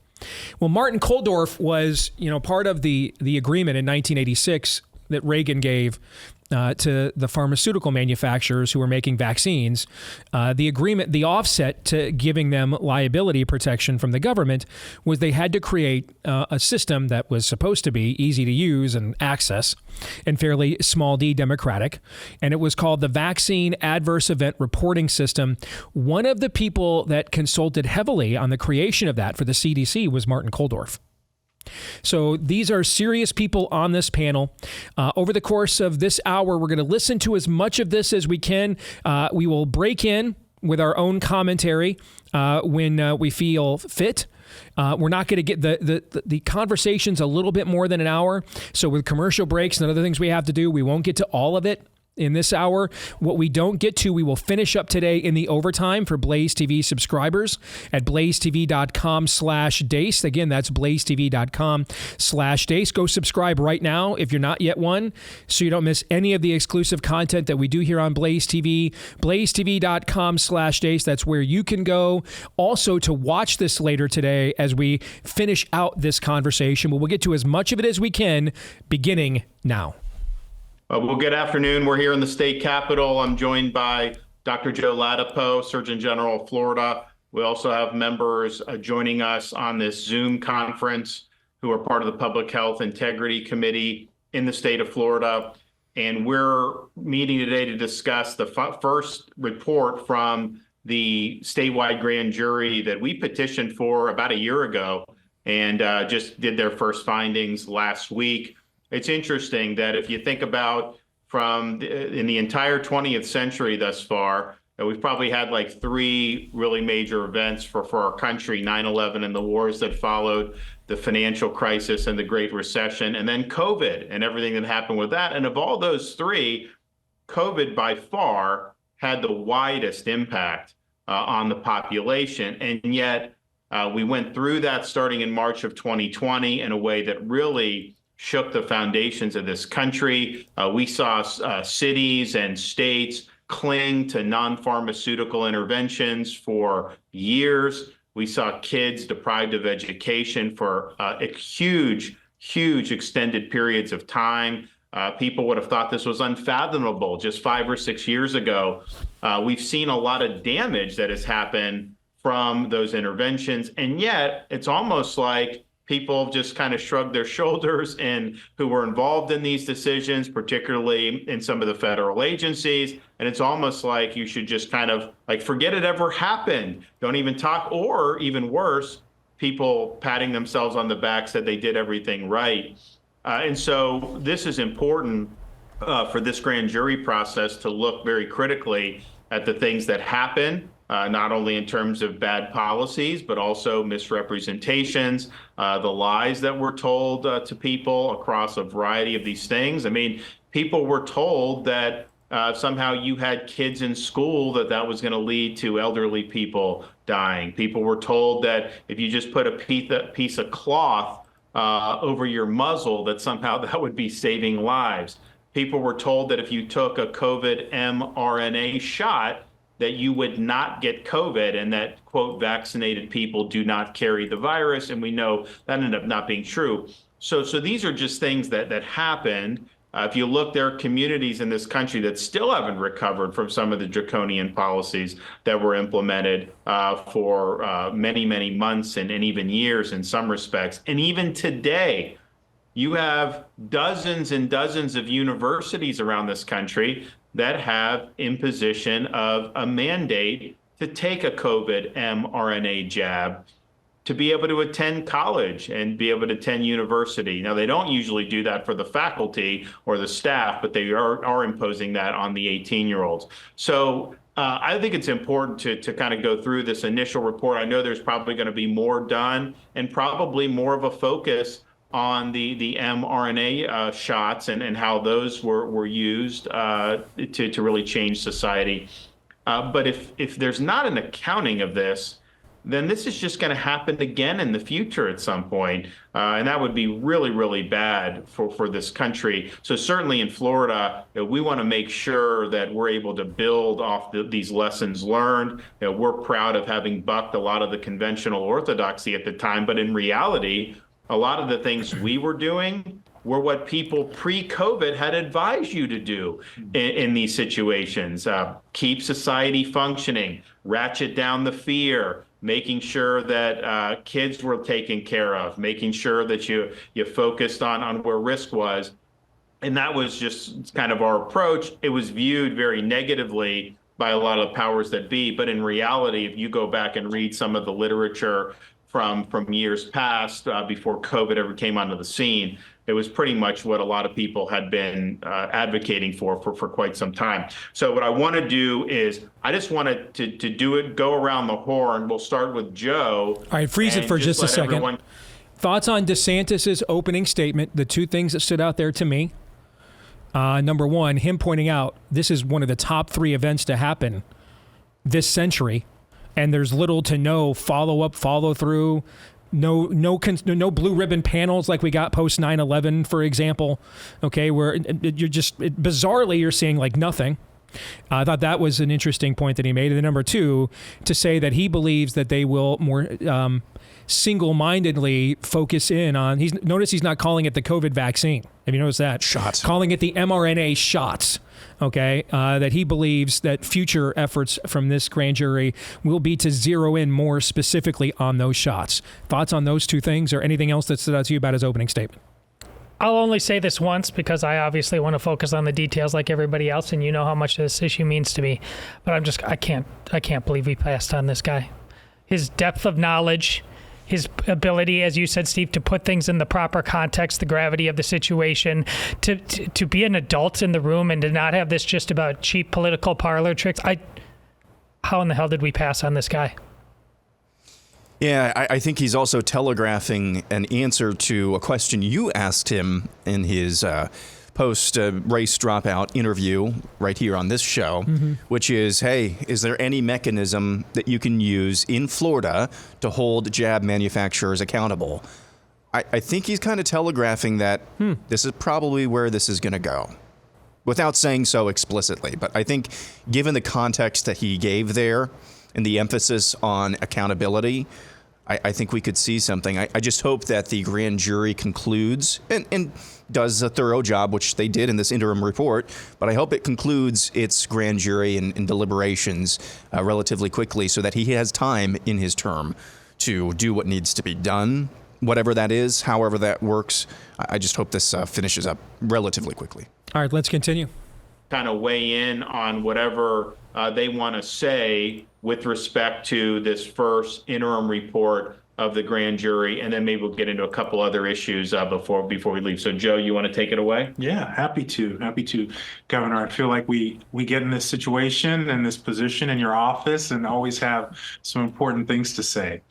Well, Martin Kulldorff was, part of the agreement in 1986 that Reagan gave to the pharmaceutical manufacturers who were making vaccines. The agreement, the offset to giving them liability protection from the government was they had to create a system that was supposed to be easy to use and access and fairly small d democratic. And it was called the Vaccine Adverse Event Reporting System. One of the people that consulted heavily on the creation of that for the CDC was Martin Kulldorff. So these are serious people on this panel. Over the course of this hour, we're going to listen to as much of this as we can. We will break in with our own commentary when we feel fit. We're not going to get the conversations a little bit more than an hour. So with commercial breaks and other things we have to do, we won't get to all of it in this hour. What we don't get to, we will finish up today in the overtime for Blaze TV subscribers at blazetv.com/Deace. Again, that's blazetv.com/Deace. Go subscribe right now if you're not yet one, so you don't miss any of the exclusive content that we do here on Blaze TV. blazetv.com/Deace. That's where you can go also to watch this later today as we finish out this conversation. But we'll get to as much of it as we can beginning now.
Well, good afternoon. We're here in the state capitol. I'm joined by Dr. Joe Ladapo, Surgeon General of Florida. We also have members joining us on this Zoom conference who are part of the Public Health Integrity Committee in the state of Florida. And we're meeting today to discuss the first report from the statewide grand jury that we petitioned for about a year ago and just did their first findings last week. It's interesting that if you think about in the entire 20th century thus far, we've probably had like three really major events for our country: 9/11 and the wars that followed, the financial crisis and the Great Recession, and then COVID and everything that happened with that. And of all those three, COVID by far had the widest impact on the population. And yet we went through that starting in March of 2020 in a way that really shook the foundations of this country. We saw cities and states cling to non-pharmaceutical interventions for years. We saw kids deprived of education for huge extended periods of time. People would have thought this was unfathomable just 5 or 6 years ago. We've seen a lot of damage that has happened from those interventions. And yet it's almost like people just kind of shrugged their shoulders and who were involved in these decisions, particularly in some of the federal agencies. And it's almost like you should just kind of like forget it ever happened. Don't even talk, or even worse, people patting themselves on the back said they did everything right. And so this is important for this grand jury process to look very critically at the things that happen, not only in terms of bad policies, but also misrepresentations, the lies that were told to people across a variety of these things. I mean, people were told that somehow you had kids in school, that was going to lead to elderly people dying. People were told that if you just put a piece of cloth over your muzzle, that somehow that would be saving lives. People were told that if you took a COVID mRNA shot, that you would not get COVID, and that, quote, vaccinated people do not carry the virus. And we know that ended up not being true. So these are just things that happened. If you look, there are communities in this country that still haven't recovered from some of the draconian policies that were implemented for many, many months and even years in some respects. And even today, you have dozens and dozens of universities around this country that have imposition of a mandate to take a COVID mRNA jab to be able to attend college and be able to attend university. Now, they don't usually do that for the faculty or the staff, but they are imposing that on the 18-year-olds. So I think it's important to kind of go through this initial report. I know there's probably going to be more done, and probably more of a focus on the mRNA shots and how those were used to really change society. But if there's not an accounting of this, then this is just going to happen again in the future at some point. And that would be really, really bad for this country. So certainly in Florida, we want to make sure that we're able to build off these lessons learned. We're proud of having bucked a lot of the conventional orthodoxy at the time. But in reality, a lot of the things we were doing were what people pre-COVID had advised you to do in these situations. Keep society functioning, ratchet down the fear, making sure that kids were taken care of, making sure that you focused on where risk was. And that was just kind of our approach. It was viewed very negatively by a lot of powers that be. But in reality, if you go back and read some of the literature from years past, before COVID ever came onto the scene, it was pretty much what a lot of people had been advocating for quite some time. So what I want to do is, I just wanted to go around the horn. We'll start with Joe.
All right, freeze it for just a second. Thoughts on DeSantis's opening statement, the two things that stood out there to me. Number one, him pointing out this is one of the top 3 events to happen this century, and there's little to no follow-up, follow-through, no blue ribbon panels like we got post 9/11, for example. Okay, where you're just bizarrely you're seeing like nothing. I thought that was an interesting point that he made. And then number 2, to say that he believes that they will more single-mindedly focus in on. Notice he's not calling it the COVID vaccine. Have you noticed that?
Shots.
Calling it the mRNA shots. Okay, that he believes that future efforts from this grand jury will be to zero in more specifically on those shots. Thoughts on those two things, or anything else that stood out to you about his opening statement?
I'll only say this once because I obviously want to focus on the details like everybody else, and you know how much this issue means to me. But I can't believe we passed on this guy. His depth of knowledge, his ability, as you said, Steve, to put things in the proper context, the gravity of the situation, to be an adult in the room and to not have this just about cheap political parlor tricks. How in the hell did we pass on this guy?
Yeah, I think he's also telegraphing an answer to a question you asked him in his post-race dropout interview right here on this show, which is, hey, is there any mechanism that you can use in Florida to hold jab manufacturers accountable? I think he's kind of telegraphing that this is probably where this is going to go, without saying so explicitly. But I think given the context that he gave there and the emphasis on accountability, I think we could see something. I just hope that the grand jury concludes and does a thorough job, which they did in this interim report, but I hope it concludes its grand jury and deliberations relatively quickly so that he has time in his term to do what needs to be done whatever that is, however that works. I just hope this finishes up relatively quickly.
All right, let's continue.
Kind of weigh in on whatever they want to say with respect to this first interim report of the grand jury, and then maybe we'll get into a couple other issues before we leave. So, Joe, you want to take it away?
Yeah, happy to, Governor. I feel like we get in this situation and this position in your office and always have some important things to say.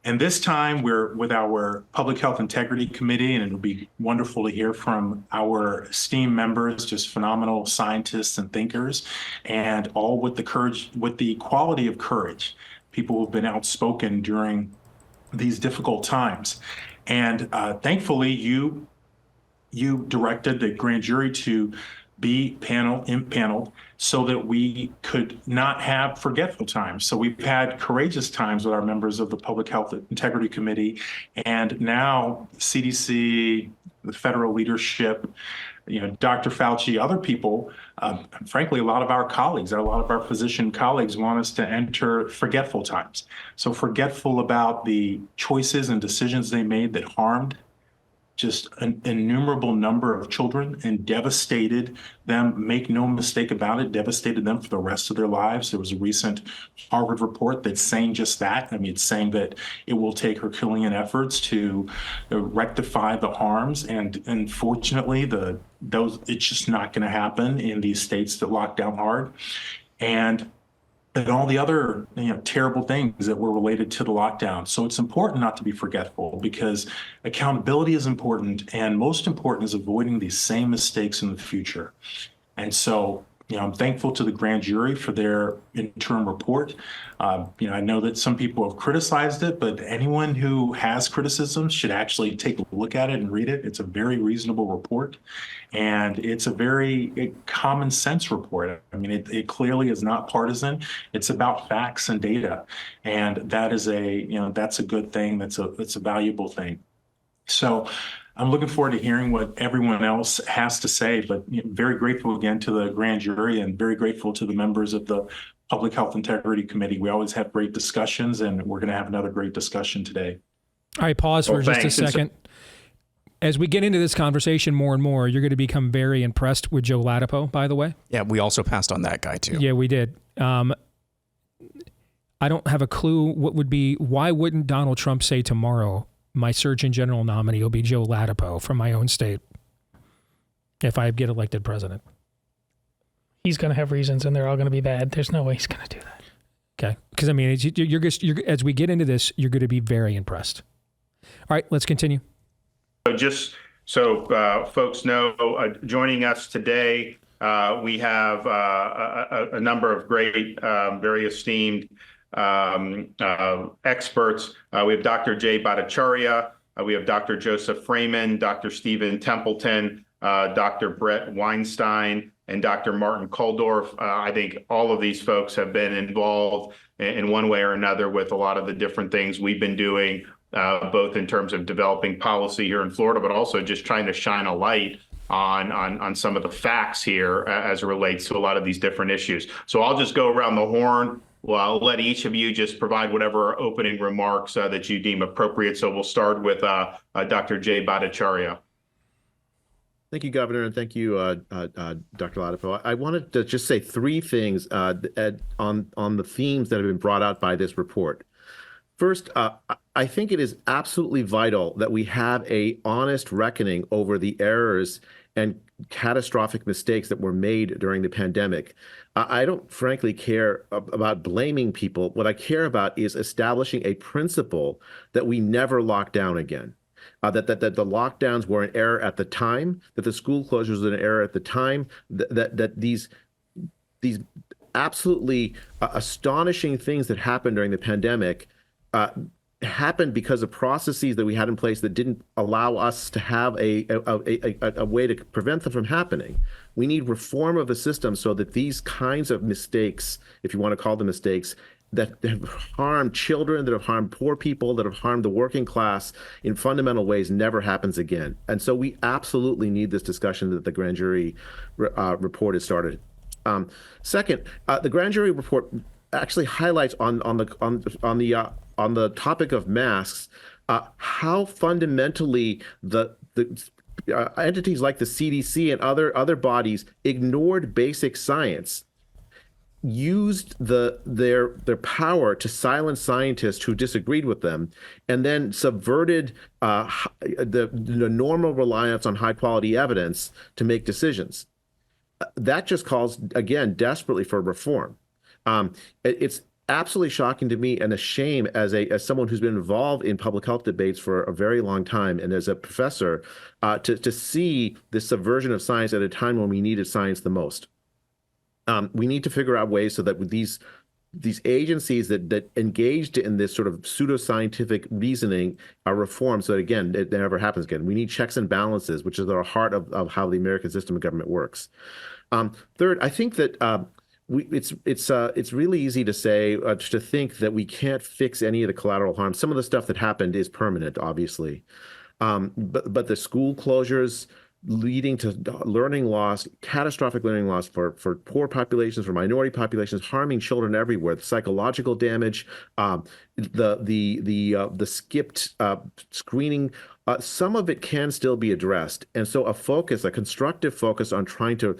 And this time we're with our Public Health Integrity Committee, and it'll be wonderful to hear from our esteemed members, just phenomenal scientists and thinkers, and all with the courage, with the quality of courage, people who've been outspoken during these difficult times. And thankfully, you directed the grand jury to be impaneled so that we could not have forgetful times. So we've had courageous times with our members of the Public Health Integrity Committee, and now CDC, the federal leadership, Dr. Fauci, other people, frankly, a lot of our physician colleagues want us to enter forgetful times. So forgetful about the choices and decisions they made that harmed just an innumerable number of children and devastated them, make no mistake about it, devastated them for the rest of their lives. There was a recent Harvard report that's saying just that. I mean, it's saying that it will take Herculean efforts to rectify the harms. And unfortunately, it's just not going to happen in these states that lock down hard. And all the other terrible things that were related to the lockdown. So it's important not to be forgetful, because accountability is important, and most important is avoiding these same mistakes in the future. And so I'm thankful to the grand jury for their interim report. I know that some people have criticized it, but anyone who has criticisms should actually take a look at it and read it. It's a very reasonable report, and it's a very common sense report. I mean, it clearly is not partisan. It's about facts and data, and that is that's a good thing. That's a valuable thing. So I'm looking forward to hearing what everyone else has to say, but very grateful again to the grand jury, and very grateful to the members of the Public Health Integrity Committee. We always have great discussions, and we're going to have another great discussion today.
All right, pause for just a second. As we get into this conversation more and more, you're going to become very impressed with Joe Ladapo, by the way.
Yeah, we also passed on that guy too.
Yeah, we did. I don't have a clue why wouldn't Donald Trump say tomorrow, my Surgeon General nominee will be Joe Ladapo from my own state if I get elected president?
He's going to have reasons, and they're all going to be bad. There's no way he's going to do that.
Okay. Because, I mean, you're, as we get into this, you're going to be very impressed. All right, let's continue.
So just so folks know, joining us today, we have a number of great, very esteemed experts. We have Dr. Jay Bhattacharya, we have Dr. Joseph Freeman, Dr. Stephen Templeton, Dr. Brett Weinstein, and Dr. Martin Kuldorf. I think all of these folks have been involved in one way or another with a lot of the different things we've been doing, both in terms of developing policy here in Florida, but also just trying to shine a light on some of the facts here as it relates to a lot of these different issues. So I'll just go around the horn. Well, I'll let each of you just provide whatever opening remarks that you deem appropriate. So we'll start with Dr. Jay Bhattacharya.
Thank you, Governor, and thank you, Dr. Ladapo. I wanted to just say three things on the themes that have been brought out by this report. First, I think it is absolutely vital that we have an honest reckoning over the errors and catastrophic mistakes that were made during the pandemic. I don't frankly care about blaming people. What I care about is establishing a principle that we never lock down again. That the lockdowns were an error at the time, that the school closures were an error at the time, that these absolutely astonishing things that happened during the pandemic happened because of processes that we had in place that didn't allow us to have a way to prevent them from happening. We need reform of the system so that these kinds of mistakes, if you want to call them mistakes, that have harmed children, that have harmed poor people, that have harmed the working class in fundamental ways never happens again. And so we absolutely need this discussion that the grand jury report has started. Second, the grand jury report actually highlights on the topic of masks how fundamentally the entities like the CDC and other bodies ignored basic science, used their power to silence scientists who disagreed with them, and then subverted the normal reliance on high quality evidence to make decisions. That just calls, again, desperately for reform. It's absolutely shocking to me and a shame as someone who's been involved in public health debates for a very long time and as a professor to see this subversion of science at a time when we needed science the most. We need to figure out ways so that with these agencies that engaged in this sort of pseudoscientific reasoning are reformed so that, again, it never happens again. We need checks and balances, which is the heart of how the American system of government works. Third, I think that it's really easy to say, to think that we can't fix any of the collateral harm. Some of the stuff that happened is permanent, obviously. But the school closures leading to learning loss, catastrophic learning loss for poor populations, for minority populations, harming children everywhere, the psychological damage, the skipped screening, some of it can still be addressed. And so a constructive focus on trying to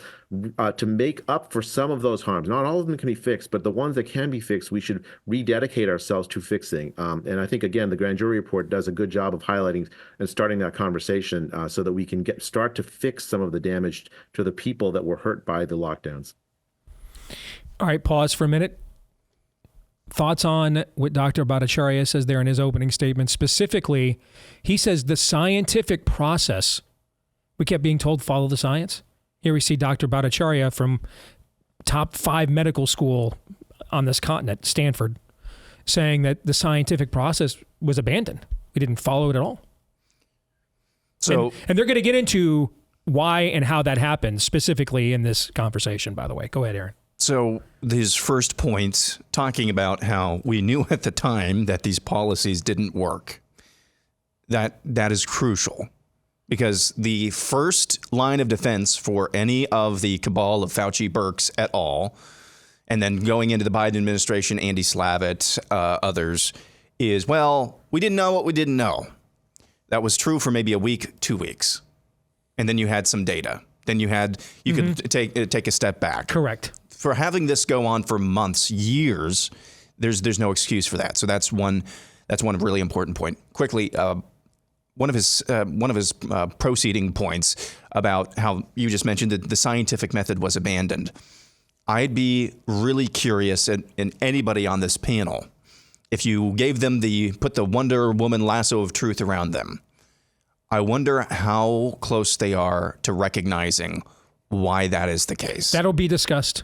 make up for some of those harms. Not all of them can be fixed, but the ones that can be fixed, we should rededicate ourselves to fixing. And I think, again, the grand jury report does a good job of highlighting and starting that conversation so that we can start to fix some of the damage to the people that were hurt by the lockdowns.
All right, pause for a minute. Thoughts on what Dr. Bhattacharya says there in his opening statement. Specifically, he says the scientific process, we kept being told follow the science. Here we see Dr. Bhattacharya from top 5 medical school on this continent, Stanford, saying that the scientific process was abandoned. We didn't follow it at all. So, and they're going to get into why and how that happened specifically in this conversation, by the way. Go ahead, Aaron.
So his first point, talking about how we knew at the time that these policies didn't work, that is crucial, because the first line of defense for any of the cabal of Fauci, Birx et al., and then going into the Biden administration, Andy Slavitt, others, is, well, we didn't know what we didn't know. That was true for maybe a week, 2 weeks. And then you had some data. Then you could take a step back.
Correct.
For having this go on for months, years, there's no excuse for that. So that's one really important point. Quickly, one of his proceeding points about how you just mentioned that the scientific method was abandoned. I'd be really curious, and anybody on this panel, if you gave them put the Wonder Woman lasso of truth around them, I wonder how close they are to recognizing why that is the case.
That'll be discussed.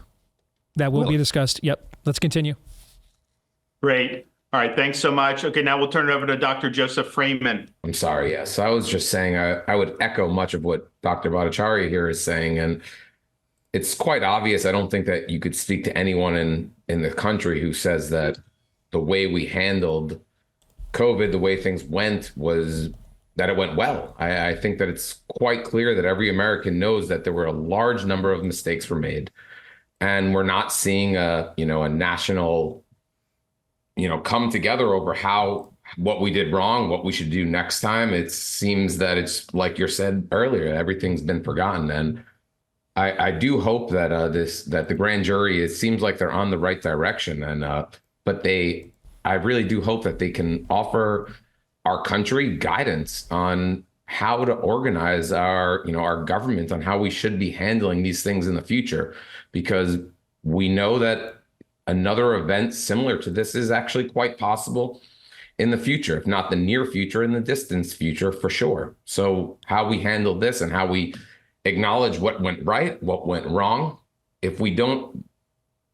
That will be discussed. Yep. Let's continue.
Great. All right. Thanks so much. Okay. Now we'll turn it over to Dr. Joseph Freeman.
I'm sorry. Yes. I was just saying I would echo much of what Dr. Bhattacharya here is saying. And it's quite obvious. I don't think that you could speak to anyone in the country who says that the way we handled COVID, the way things went, was that it went well. I think that it's quite clear that every American knows that there were a large number of mistakes were made. And we're not seeing a national, come together over what we did wrong, what we should do next time. It seems that it's like you said earlier, everything's been forgotten. And I do hope that that the grand jury, it seems like they're on the right direction. And I really do hope that they can offer our country guidance on how to organize our government, on how we should be handling these things in the future, because we know that another event similar to this is actually quite possible in the future, if not the near future, in the distant future for sure. So how we handle this and how we acknowledge what went right, what went wrong, if we don't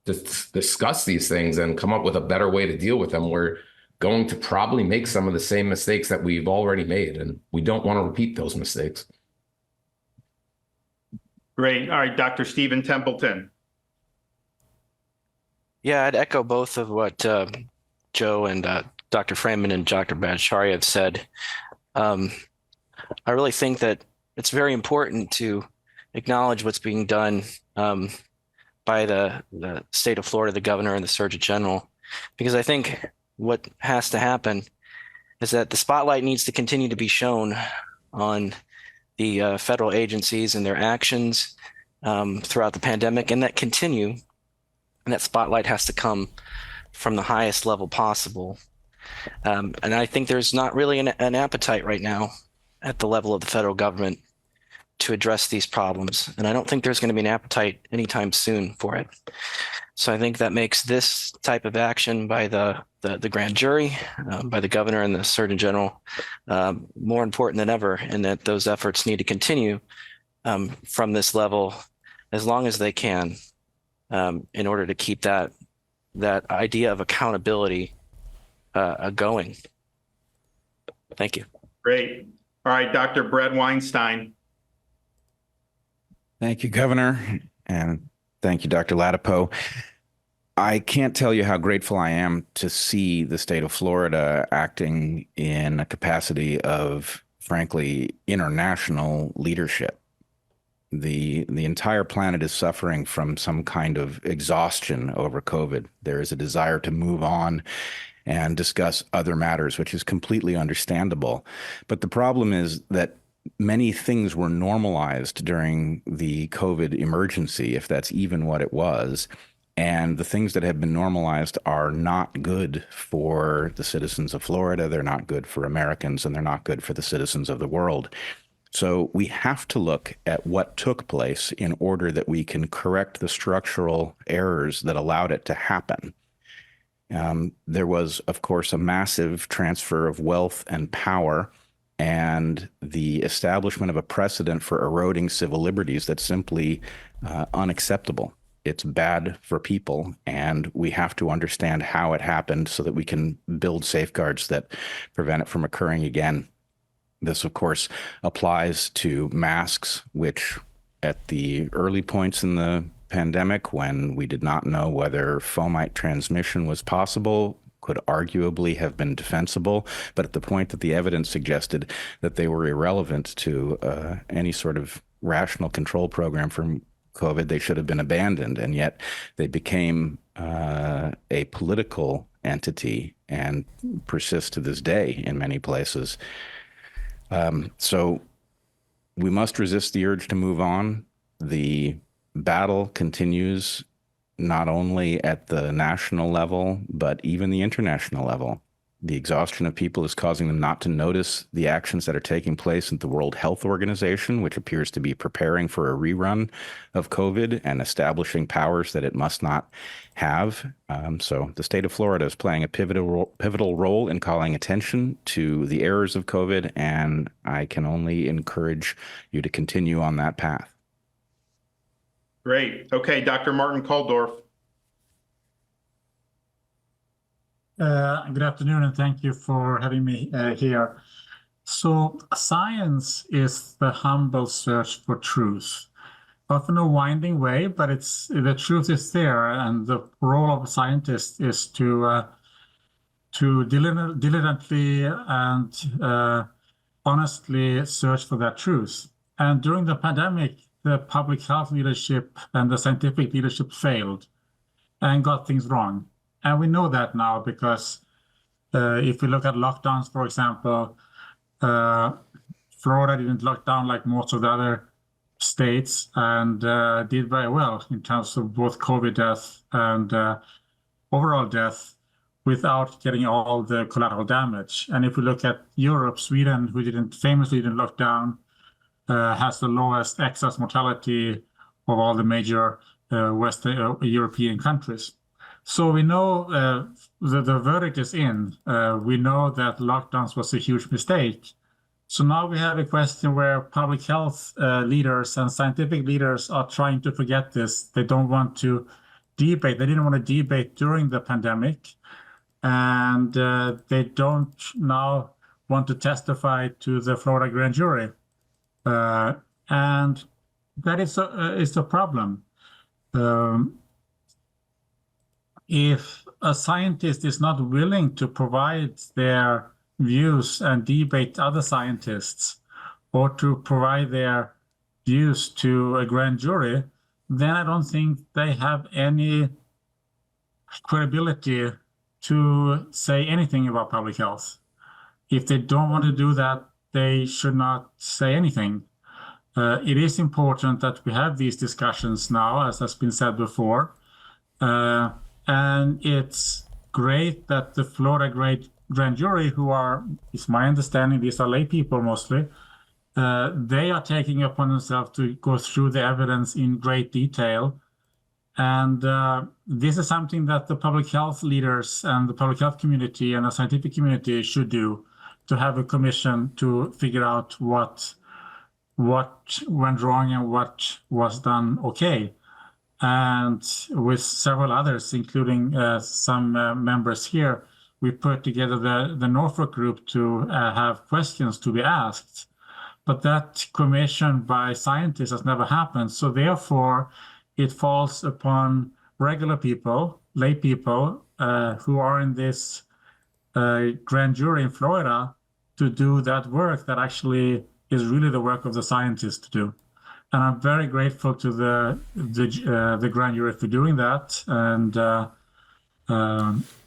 discuss these things and come up with a better way to deal with them, we're going to probably make some of the same mistakes that we've already made, and we don't want to repeat those mistakes.
Great. All right, Dr. Stephen Templeton.
Yeah, I'd echo both of what Joe and Dr. Freeman and Dr. Bhattacharya have said. I really think that it's very important to acknowledge what's being done by the state of Florida, the governor and the Surgeon General, because I think what has to happen is that the spotlight needs to continue to be shown on the federal agencies and their actions throughout the pandemic, and that spotlight has to come from the highest level possible. And I think there's not really an appetite right now at the level of the federal government to address these problems. And I don't think there's going to be an appetite anytime soon for it. So I think that makes this type of action by the grand jury, by the governor and the surgeon general, more important than ever, and that those efforts need to continue from this level as long as they can, in order to keep that idea of accountability going. Thank you.
Great. All right, Dr. Brett Weinstein.
Thank you, Governor, and thank you, Dr. Ladapo. I can't tell you how grateful I am to see the state of Florida acting in a capacity of, frankly, international leadership. The entire planet is suffering from some kind of exhaustion over COVID. There is a desire to move on and discuss other matters, which is completely understandable. But the problem is that many things were normalized during the COVID emergency, if that's even what it was. And the things that have been normalized are not good for the citizens of Florida. They're not good for Americans, and they're not good for the citizens of the world. So we have to look at what took place in order that we can correct the structural errors that allowed it to happen. There was, of course, a massive transfer of wealth and power and the establishment of a precedent for eroding civil liberties that's simply unacceptable. It's bad for people, and we have to understand how it happened so that we can build safeguards that prevent it from occurring again. This, of course, applies to masks, which at the early points in the pandemic, when we did not know whether fomite transmission was possible, could arguably have been defensible, but at the point that the evidence suggested that they were irrelevant to any sort of rational control program for COVID, they should have been abandoned, and yet they became a political entity and persist to this day in many places. So we must resist the urge to move on. The battle continues not only at the national level, but even the international level. The exhaustion of people is causing them not to notice the actions that are taking place at the World Health Organization, which appears to be preparing for a rerun of COVID and establishing powers that it must not have. So the state of Florida is playing a pivotal role in calling attention to the errors of COVID, and I can only encourage you to continue on that path.
Great. Okay, Dr. Martin Kulldorff.
Good afternoon, and thank you for having me here. So science is the humble search for truth, often a winding way, but the truth is there, and the role of a scientist is to diligently and honestly search for that truth. And during the pandemic, the public health leadership and the scientific leadership failed and got things wrong. And we know that now because if we look at lockdowns, for example, Florida didn't lock down like most of the other states and did very well in terms of both COVID death and overall death without getting all the collateral damage. And if we look at Europe, Sweden, who famously didn't lock down, has the lowest excess mortality of all the major Western European countries. So we know the verdict is in. We know that lockdowns was a huge mistake. So now we have a question where public health leaders and scientific leaders are trying to forget this. They don't want to debate. They didn't want to debate during the pandemic. And they don't now want to testify to the Florida grand jury. And that is a problem. If a scientist is not willing to provide their views and debate other scientists, or to provide their views to a grand jury, then I don't think they have any credibility to say anything about public health. If they don't want to do that, they should not say anything. It is important that we have these discussions now, as has been said before. And it's great that the Florida grand jury, who are, it's my understanding, these are lay people mostly, they are taking upon themselves to go through the evidence in great detail. And this is something that the public health leaders and the public health community and the scientific community should do, to have a commission to figure out what went wrong and what was done okay. And with several others, including some members here, we put together the Norfolk group to have questions to be asked. But that commission by scientists has never happened. So therefore, it falls upon regular people, lay people, who are in this grand jury in Florida to do that work that actually is really the work of the scientists to do. And I'm very grateful to the grand jury for doing that.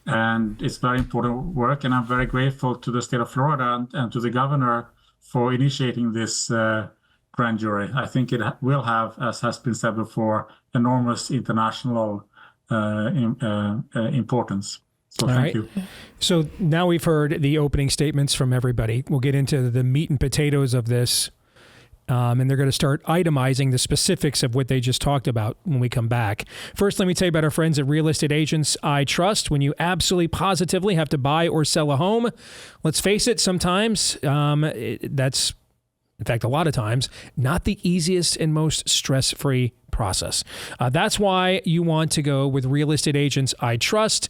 And it's very important work. And I'm very grateful to the state of Florida and to the governor for initiating this grand jury. I think it will have, as has been said before, enormous international importance. So thank you.
So now we've heard the opening statements from everybody. We'll get into the meat and potatoes of this. And they're going to start itemizing the specifics of what they just talked about when we come back. First, let me tell you about our friends at Real Estate Agents I Trust. When you absolutely positively have to buy or sell a home, let's face it, sometimes that's, in fact, a lot of times, not the easiest and most stress-free process. That's why you want to go with Real Estate Agents I Trust,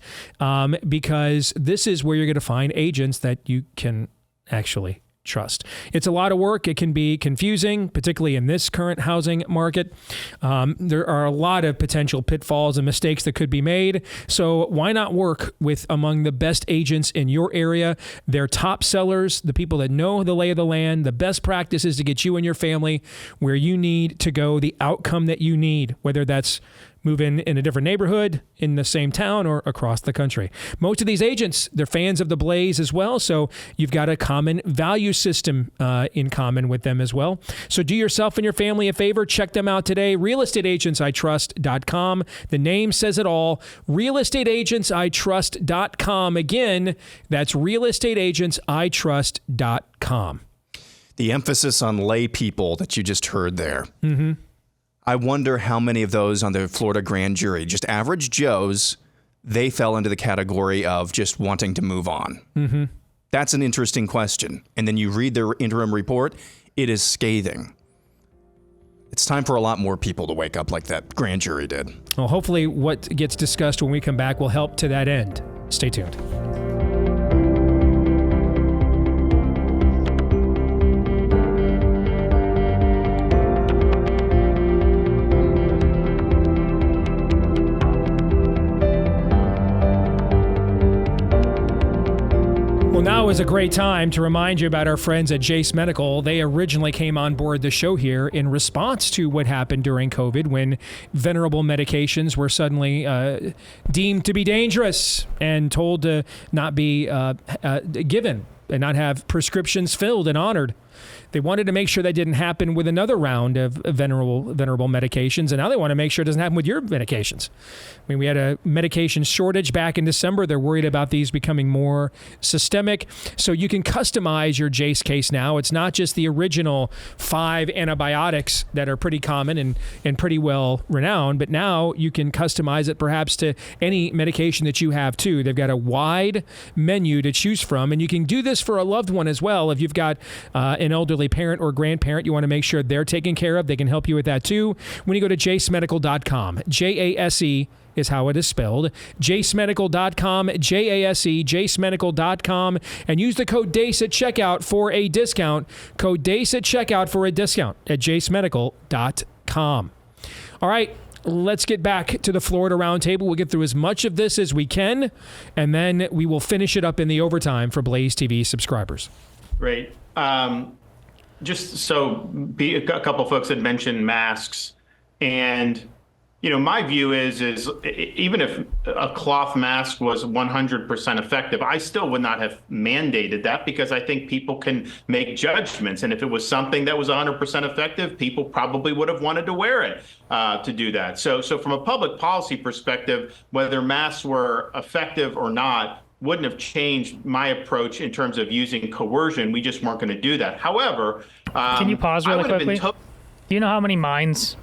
because this is where you're going to find agents that you can actually trust. It's a lot of work. It can be confusing, particularly in this current housing market. There are a lot of potential pitfalls and mistakes that could be made. So why not work with among the best agents in your area? They're top sellers, the people that know the lay of the land, the best practices to get you and your family where you need to go, the outcome that you need, whether that's move in a different neighborhood, in the same town, or across the country. Most of these agents, they're fans of the Blaze as well, so you've got a common value system in common with them as well. So do yourself and your family a favor. Check them out today. realestateagentsitrust.com. The name says it all. realestateagentsitrust.com. Again, that's realestateagentsitrust.com.
The emphasis on lay people that you just heard there.
Mm-hmm.
I wonder how many of those on the Florida grand jury, just average Joes, they fell into the category of just wanting to move on.
Mm-hmm.
That's an interesting question. And then you read their interim report, it is scathing. It's time for a lot more people to wake up like that grand jury did.
Well, hopefully what gets discussed when we come back will help to that end. Stay tuned. Now is a great time to remind you about our friends at Jace Medical. They originally came on board the show here in response to what happened during COVID when venerable medications were suddenly deemed to be dangerous and told to not be given and not have prescriptions filled and honored. They wanted to make sure that didn't happen with another round of venerable medications, and now they want to make sure it doesn't happen with your medications. I mean, we had a medication shortage back in December. They're worried about these becoming more systemic. So you can customize your Jace case now. It's not just the original 5 antibiotics that are pretty common and pretty well renowned, but now you can customize it perhaps to any medication that you have too. They've got a wide menu to choose from, and you can do this for a loved one as well. If you've got an elderly parent or grandparent you want to make sure they're taken care of, they can help you with that too. When you go to JaceMedical.com, JASE is how it is spelled, JaceMedical.com, JASE, JaceMedical.com, and use the code DACE at checkout for a discount. Code DACE at checkout for a discount at JaceMedical.com. All right. Let's get back to the Florida Roundtable. We'll get through as much of this as we can, and then we will finish it up in the overtime for Blaze TV subscribers.
Great. Just so a couple folks had mentioned masks, and my view is even if a cloth mask was 100% effective, I still would not have mandated that, because I think people can make judgments. And if it was something that was 100% effective, people probably would have wanted to wear it to do that. So from a public policy perspective, whether masks were effective or not wouldn't have changed my approach in terms of using coercion. We just weren't going to do that. However,
can you pause really quickly? Do you know how many minds,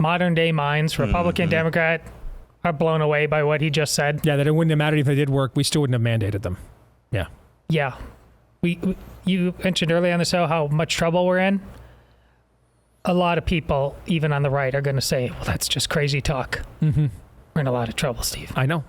modern day minds, Republican, Democrat, are blown away by what he just said?
Yeah, that it wouldn't have mattered if they did work. We still wouldn't have mandated them. Yeah.
Yeah. You mentioned earlier on the show how much trouble we're in. A lot of people, even on the right, are going to say, well, that's just crazy talk.
Mm-hmm.
We're in a lot of trouble, Steve.
I know.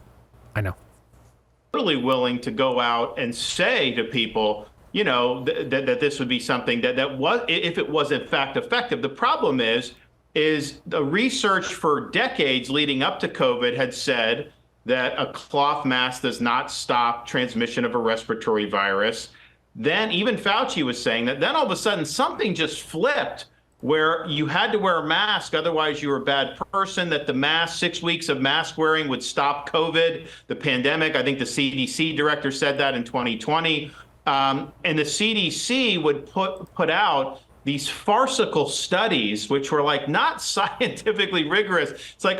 Really willing to go out and say to people, that this would be something that was, if it was in fact effective. The problem is the research for decades leading up to COVID had said that a cloth mask does not stop transmission of a respiratory virus. Then even Fauci was saying that. Then all of a sudden something just flipped, where you had to wear a mask, otherwise you were a bad person, that the mask, 6 weeks of mask wearing would stop COVID, the pandemic. I think the CDC director said that in 2020. And the CDC would put out these farcical studies, which were like not scientifically rigorous. It's like,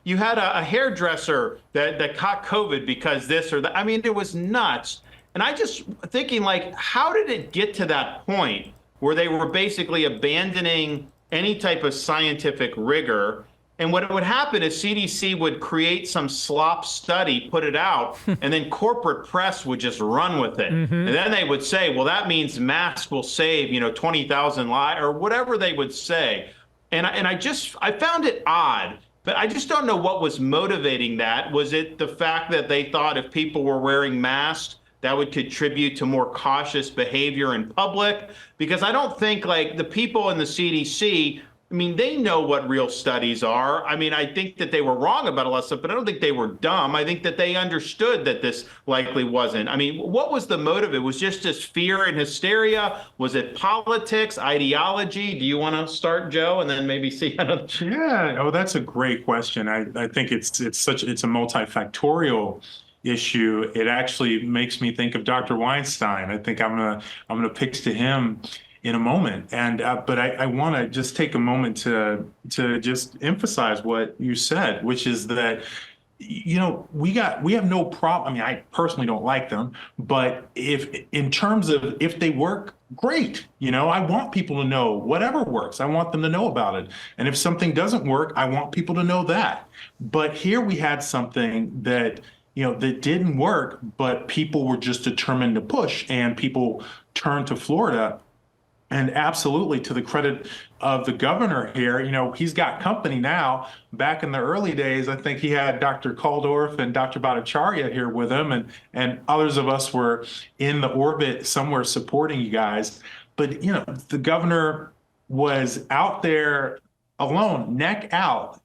you had a hairdresser that caught COVID because this or that. I mean, it was nuts. And I just thinking, like, how did it get to that point where they were basically abandoning any type of scientific rigor? And what would happen is CDC would create some slop study, put it out, and then corporate press would just run with it. Mm-hmm. And then they would say, well, that means masks will save, 20,000 lives, or whatever they would say. And I found it odd, but I just don't know what was motivating that. Was it the fact that they thought if people were wearing masks, that would contribute to more cautious behavior in public? Because I don't think, like, the people in the CDC, I mean, they know what real studies are. I mean, I think that they were wrong about a lot of stuff, but I don't think they were dumb. I think that they understood that this likely wasn't. I mean, what was the motive? It was just this fear and hysteria. Was it politics, ideology? Do you want to start, Joe, and then maybe see?
Yeah. Oh, that's a great question. I think it's a multifactorial issue. It actually makes me think of Dr. Weinstein. I think I'm gonna pitch to him in a moment. And but I want to just take a moment to just emphasize what you said, which is that we have no problem. I mean, I personally don't like them, but in terms of if they work, great. I want people to know whatever works. I want them to know about it. And if something doesn't work, I want people to know that. But here we had something that that didn't work, but people were just determined to push, and people turned to Florida. And absolutely, to the credit of the governor here, he's got company now. Back in the early days, I think he had Dr. Kaldorf and Dr. Bhattacharya here with him, and others of us were in the orbit somewhere supporting you guys. But, the governor was out there alone, neck out,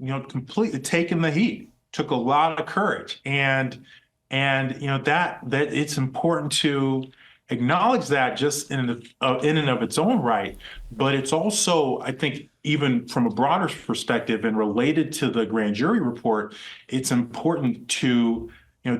completely taking the heat. Took a lot of courage, and that it's important to acknowledge that just in and of its own right. But it's also, I think, even from a broader perspective and related to the grand jury report, it's important to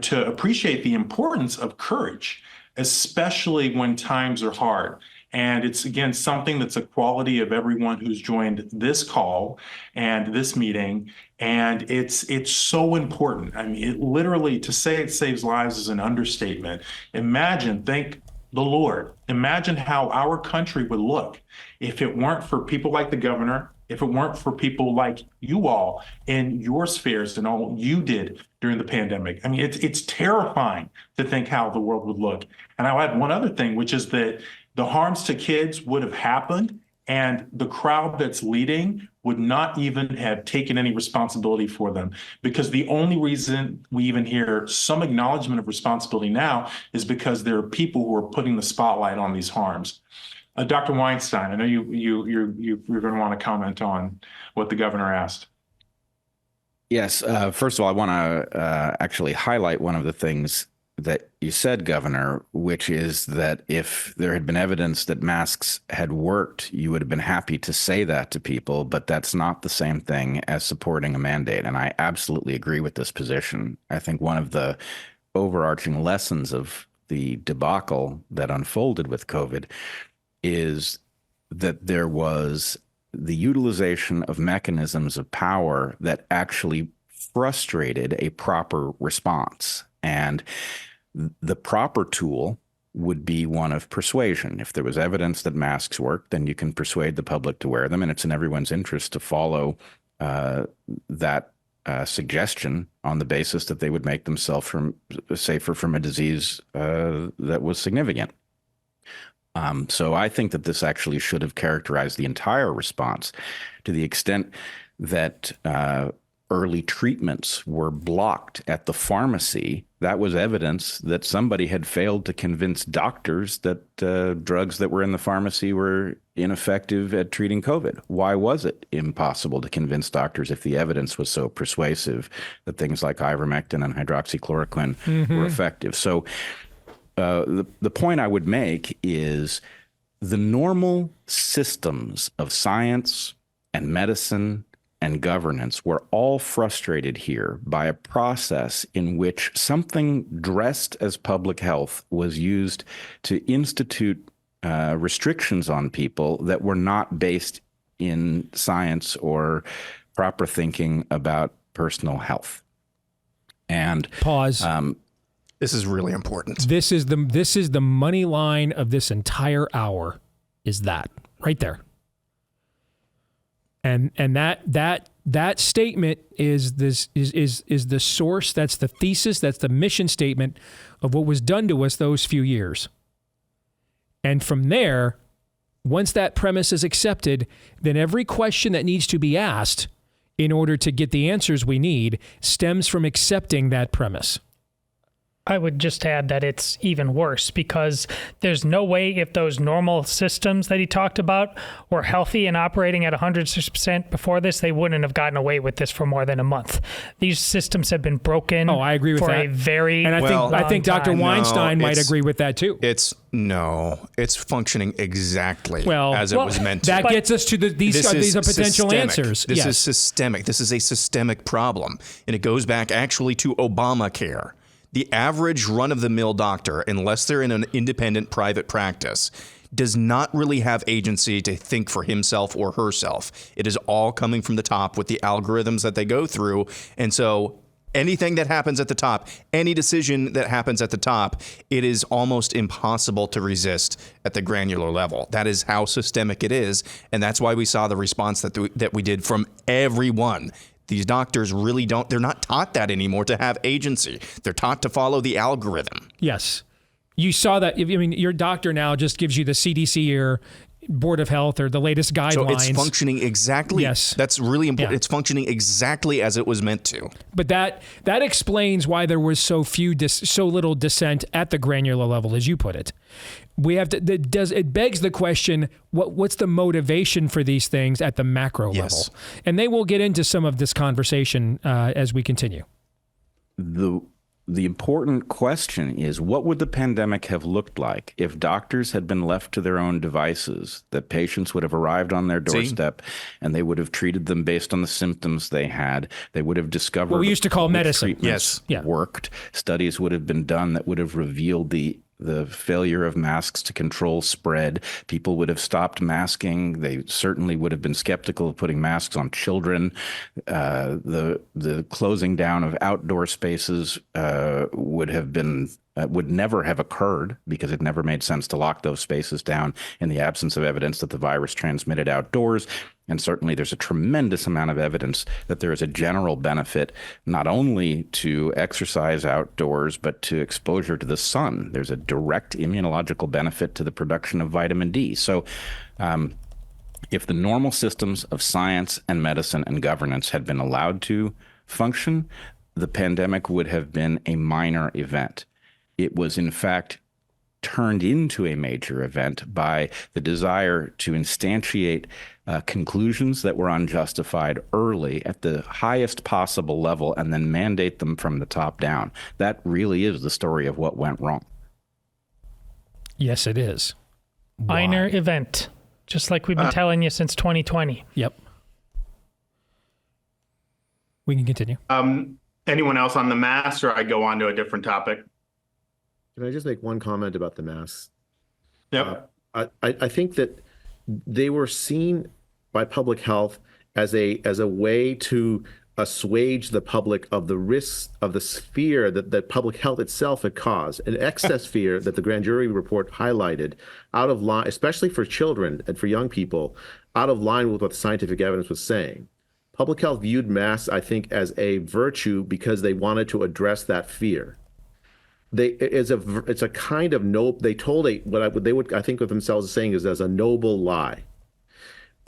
to appreciate the importance of courage, especially when times are hard. And it's, again, something that's a quality of everyone who's joined this call and this meeting. And it's so important. I mean, literally, to say it saves lives is an understatement. Thank the Lord. Imagine how our country would look if it weren't for people like the governor, if it weren't for people like you all in your spheres and all you did during the pandemic. I mean, it's terrifying to think how the world would look. And I'll add one other thing, which is that the harms to kids would have happened, and the crowd that's leading would not even have taken any responsibility for them, because the only reason we even hear some acknowledgement of responsibility now is because there are people who are putting the spotlight on these harms. Dr. Weinstein, I know you're going to want to comment on what the governor asked.
Yes. First of all, I want to actually highlight one of the things that you said, Governor, which is that if there had been evidence that masks had worked, you would have been happy to say that to people, but that's not the same thing as supporting a mandate. And I absolutely agree with this position. I think one of the overarching lessons of the debacle that unfolded with COVID is that there was the utilization of mechanisms of power that actually frustrated a proper response. And the proper tool would be one of persuasion. If there was evidence that masks worked, then you can persuade the public to wear them, and it's in everyone's interest to follow that suggestion on the basis that they would make themselves safer from a disease that was significant. So I think that this actually should have characterized the entire response to the extent that early treatments were blocked at the pharmacy. That was evidence that somebody had failed to convince doctors that drugs that were in the pharmacy were ineffective at treating COVID. Why was it impossible to convince doctors if the evidence was so persuasive that things like ivermectin and hydroxychloroquine were effective? So the point I would make is the normal systems of science and medicine and governance were all frustrated here by a process in which something dressed as public health was used to institute restrictions on people that were not based in science or proper thinking about personal health. And
pause.
This is really important.
This is the money line of this entire hour, is that right there. And that statement is the source, that's the thesis, that's the mission statement of what was done to us those few years. And from there, once that premise is accepted, then every question that needs to be asked in order to get the answers we need stems from accepting that premise.
I would just add that it's even worse because there's no way if those normal systems that he talked about were healthy and operating at 100% before this, they wouldn't have gotten away with this for more than a month. These systems have been broken
I agree with
for
that.
a very
and I think Dr.
time.
Weinstein might agree with that too.
It's functioning exactly as it was meant to.
That gets us to these are potential
systemic.
answers.
This is systemic. This is a systemic problem. And it goes back actually to Obamacare. The average run-of-the-mill doctor, unless they're in an independent private practice, does not really have agency to think for himself or herself. It is all coming from the top with the algorithms that they go through. And so anything that happens at the top, any decision that happens at the top, it is almost impossible to resist at the granular level. That is how systemic it is. And that's why we saw the response that we did from everyone. These doctors really they're not taught that anymore to have agency. They're taught to follow the algorithm.
Yes. You saw that. I mean, your doctor now just gives you the CDC or Board of Health or the latest guidelines.
So it's functioning exactly.
Yes.
That's really important. Yeah. It's functioning exactly as it was meant to.
But that explains why there was so little dissent at the granular level, as you put it. We have to. It begs the question: what's the motivation for these things at the macro level? And they will get into some of this conversation as we continue.
The important question is, what would the pandemic have looked like if doctors had been left to their own devices, that patients would have arrived on their doorstep and they would have treated them based on the symptoms they had. They would have discovered
what we used to call medicine.
Worked. Studies would have been done that would have revealed the failure of masks to control spread. People would have stopped masking. They certainly would have been skeptical of putting masks on children. The closing down of outdoor spaces would never have occurred because it never made sense to lock those spaces down in the absence of evidence that the virus transmitted outdoors. And certainly there's a tremendous amount of evidence that there is a general benefit not only to exercise outdoors, but to exposure to the sun. There's a direct immunological benefit to the production of vitamin D. So if the normal systems of science and medicine and governance had been allowed to function, the pandemic would have been a minor event. It was, in fact, turned into a major event by the desire to instantiate conclusions that were unjustified early at the highest possible level and then mandate them from the top down. That really is the story of what went wrong.
Yes, it is.
Minor event, just like we've been telling you since 2020.
Yep. We can continue.
Anyone else on the masks, or I go on to a different topic?
Can I just make one comment about the masks?
Yep.
I think that they were seen by public health as a way to assuage the public of the risks of the fear that public health itself had caused, an excess fear that the grand jury report highlighted, out of line, especially for children and for young people, out of line with what the scientific evidence was saying. Public health viewed masks, I think, as a virtue because they wanted to address that fear. It's a kind of they told what they would, I think, of themselves as saying is as a noble lie.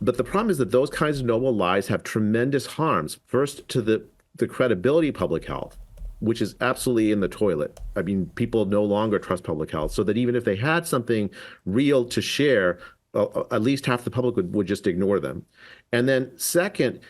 But the problem is that those kinds of noble lies have tremendous harms. First, to the credibility of public health, which is absolutely in the toilet. I mean, people no longer trust public health, so that even if they had something real to share, at least half the public would just ignore them. And then second,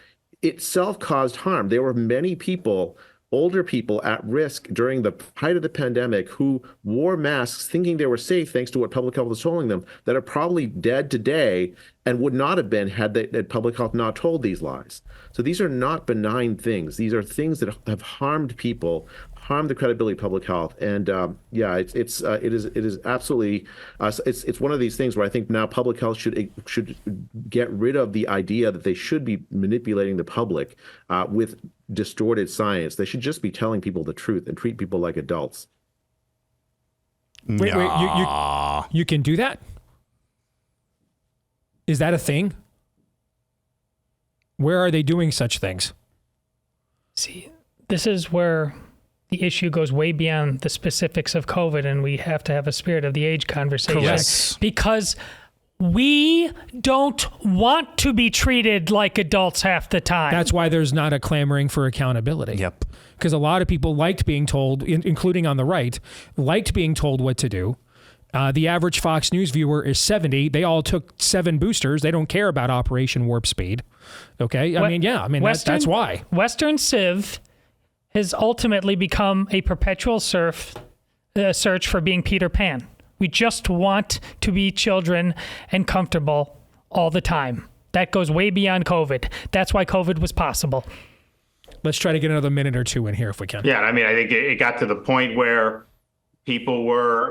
it self-caused harm. There were many people, older people at risk during the height of the pandemic who wore masks thinking they were safe thanks to what public health was telling them, that are probably dead today and would not have been had public health not told these lies. So these are not benign things. These are things that have harmed people, harmed the credibility of public health. And it is absolutely it's one of these things where I think now public health should get rid of the idea that they should be manipulating the public with distorted science. They should just be telling people the truth and treat people like adults.
Wait, you can do that? Is that a thing? Where are they doing such things?
See, this is where the issue goes way beyond the specifics of COVID, and we have to have a spirit of the age conversation.
Yes.
Because we don't want to be treated like adults half the time.
That's why there's not a clamoring for accountability.
Yep.
Because a lot of people liked being told, including on the right, liked being told what to do. The average Fox News viewer is 70. They all took 7 boosters. They don't care about Operation Warp Speed. Okay? That's why.
Western Civ has ultimately become a perpetual search for being Peter Pan. We just want to be children and comfortable all the time. That goes way beyond COVID. That's why COVID was possible.
Let's try to get another minute or two in here if we can.
Yeah, I mean, I think it got to the point where people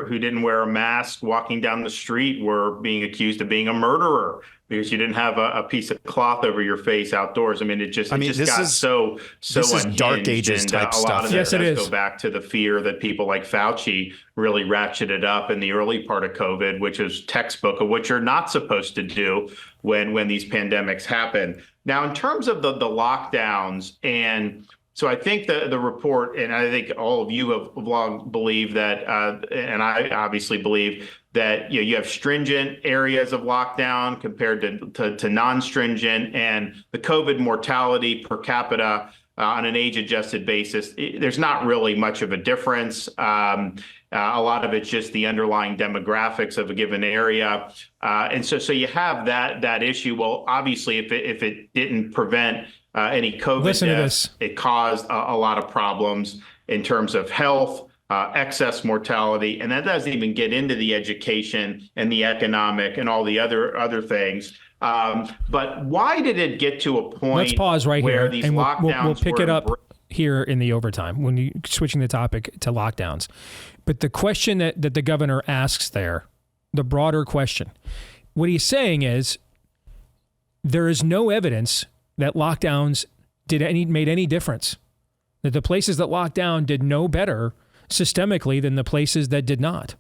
who didn't wear a mask walking down the street were being accused of being a murderer because you didn't have a piece of cloth over your face outdoors. I mean, it just got so
this is dark ages type
a
stuff.
lot of
Yes, it is.
Go back to the fear that people like Fauci really ratcheted up in the early part of COVID, which is textbook of what you're not supposed to do when these pandemics happen. Now, in terms of the lockdowns, and so I think the report, and I think all of you have long believed that, and I obviously believe that you have stringent areas of lockdown compared to non-stringent, and the COVID mortality per capita on an age-adjusted basis, there's not really much of a difference. A lot of it's just the underlying demographics of a given area, and so you have that issue. Well, obviously, if it didn't prevent any COVID deaths, it caused a lot of problems in terms of health, excess mortality, and that doesn't even get into the education and the economic and all the other things. But why did it get to a point?
Let's pause right
where
here,
these
and
lockdowns
we'll pick it up
were
here in the overtime when you switching the topic to lockdowns. But the question that the governor asks there, the broader question, what he's saying is there is no evidence that lockdowns made any difference. That the places that locked down did no better systemically than the places that did not.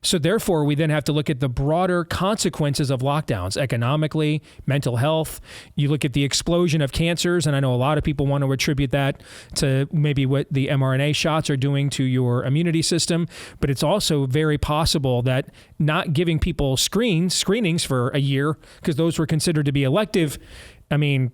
So therefore, we then have to look at the broader consequences of lockdowns, economically, mental health. You look at the explosion of cancers, and I know a lot of people want to attribute that to maybe what the mRNA shots are doing to your immunity system, but it's also very possible that not giving people screenings for a year, because those were considered to be elective, I mean,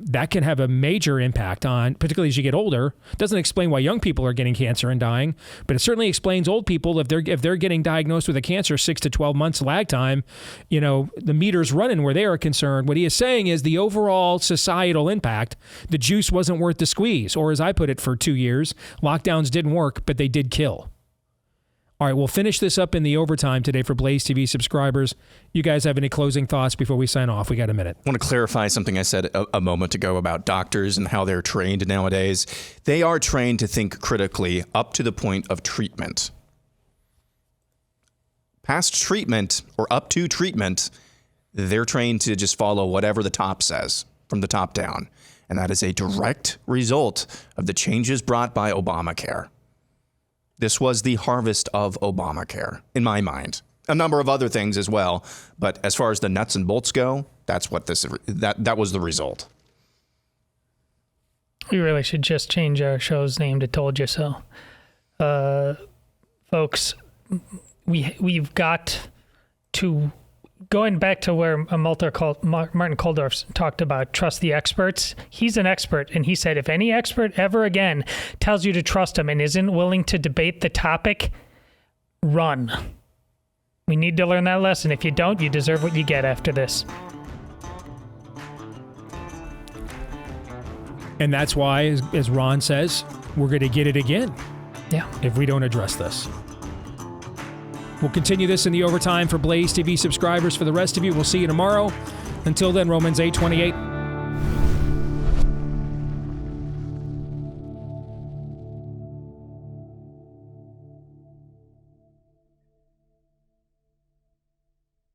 that can have a major impact on, particularly as you get older. It doesn't explain why young people are getting cancer and dying, but it certainly explains old people if they're getting diagnosed with a cancer 6 to 12 months lag time. The meter's running where they are concerned. What he is saying is the overall societal impact, the juice wasn't worth the squeeze, or as I put it for 2 years, lockdowns didn't work, but they did kill. All right, we'll finish this up in the overtime today for Blaze TV subscribers. You guys have any closing thoughts before we sign off? We got a minute.
I want to clarify something I said a moment ago about doctors and how they're trained nowadays. They are trained to think critically up to the point of treatment. Past treatment or up to treatment, they're trained to just follow whatever the top says from the top down. And that is a direct result of the changes brought by Obamacare. This was the harvest of Obamacare, in my mind. A number of other things as well, but as far as the nuts and bolts go, that's what that was the result.
We really should just change our show's name to Told You So. Folks, we've got to, going back to where Martin Kulldorff talked about trust the experts. He's an expert, and he said if any expert ever again tells you to trust him and isn't willing to debate the topic, run. We need to learn that lesson. If you don't, you deserve what you get after this.
And that's why, as Ron says, we're going to get it again.
Yeah.
If we don't address this. We'll continue this in the overtime for Blaze TV subscribers. For the rest of you, we'll see you tomorrow. Until then, Romans 8:28.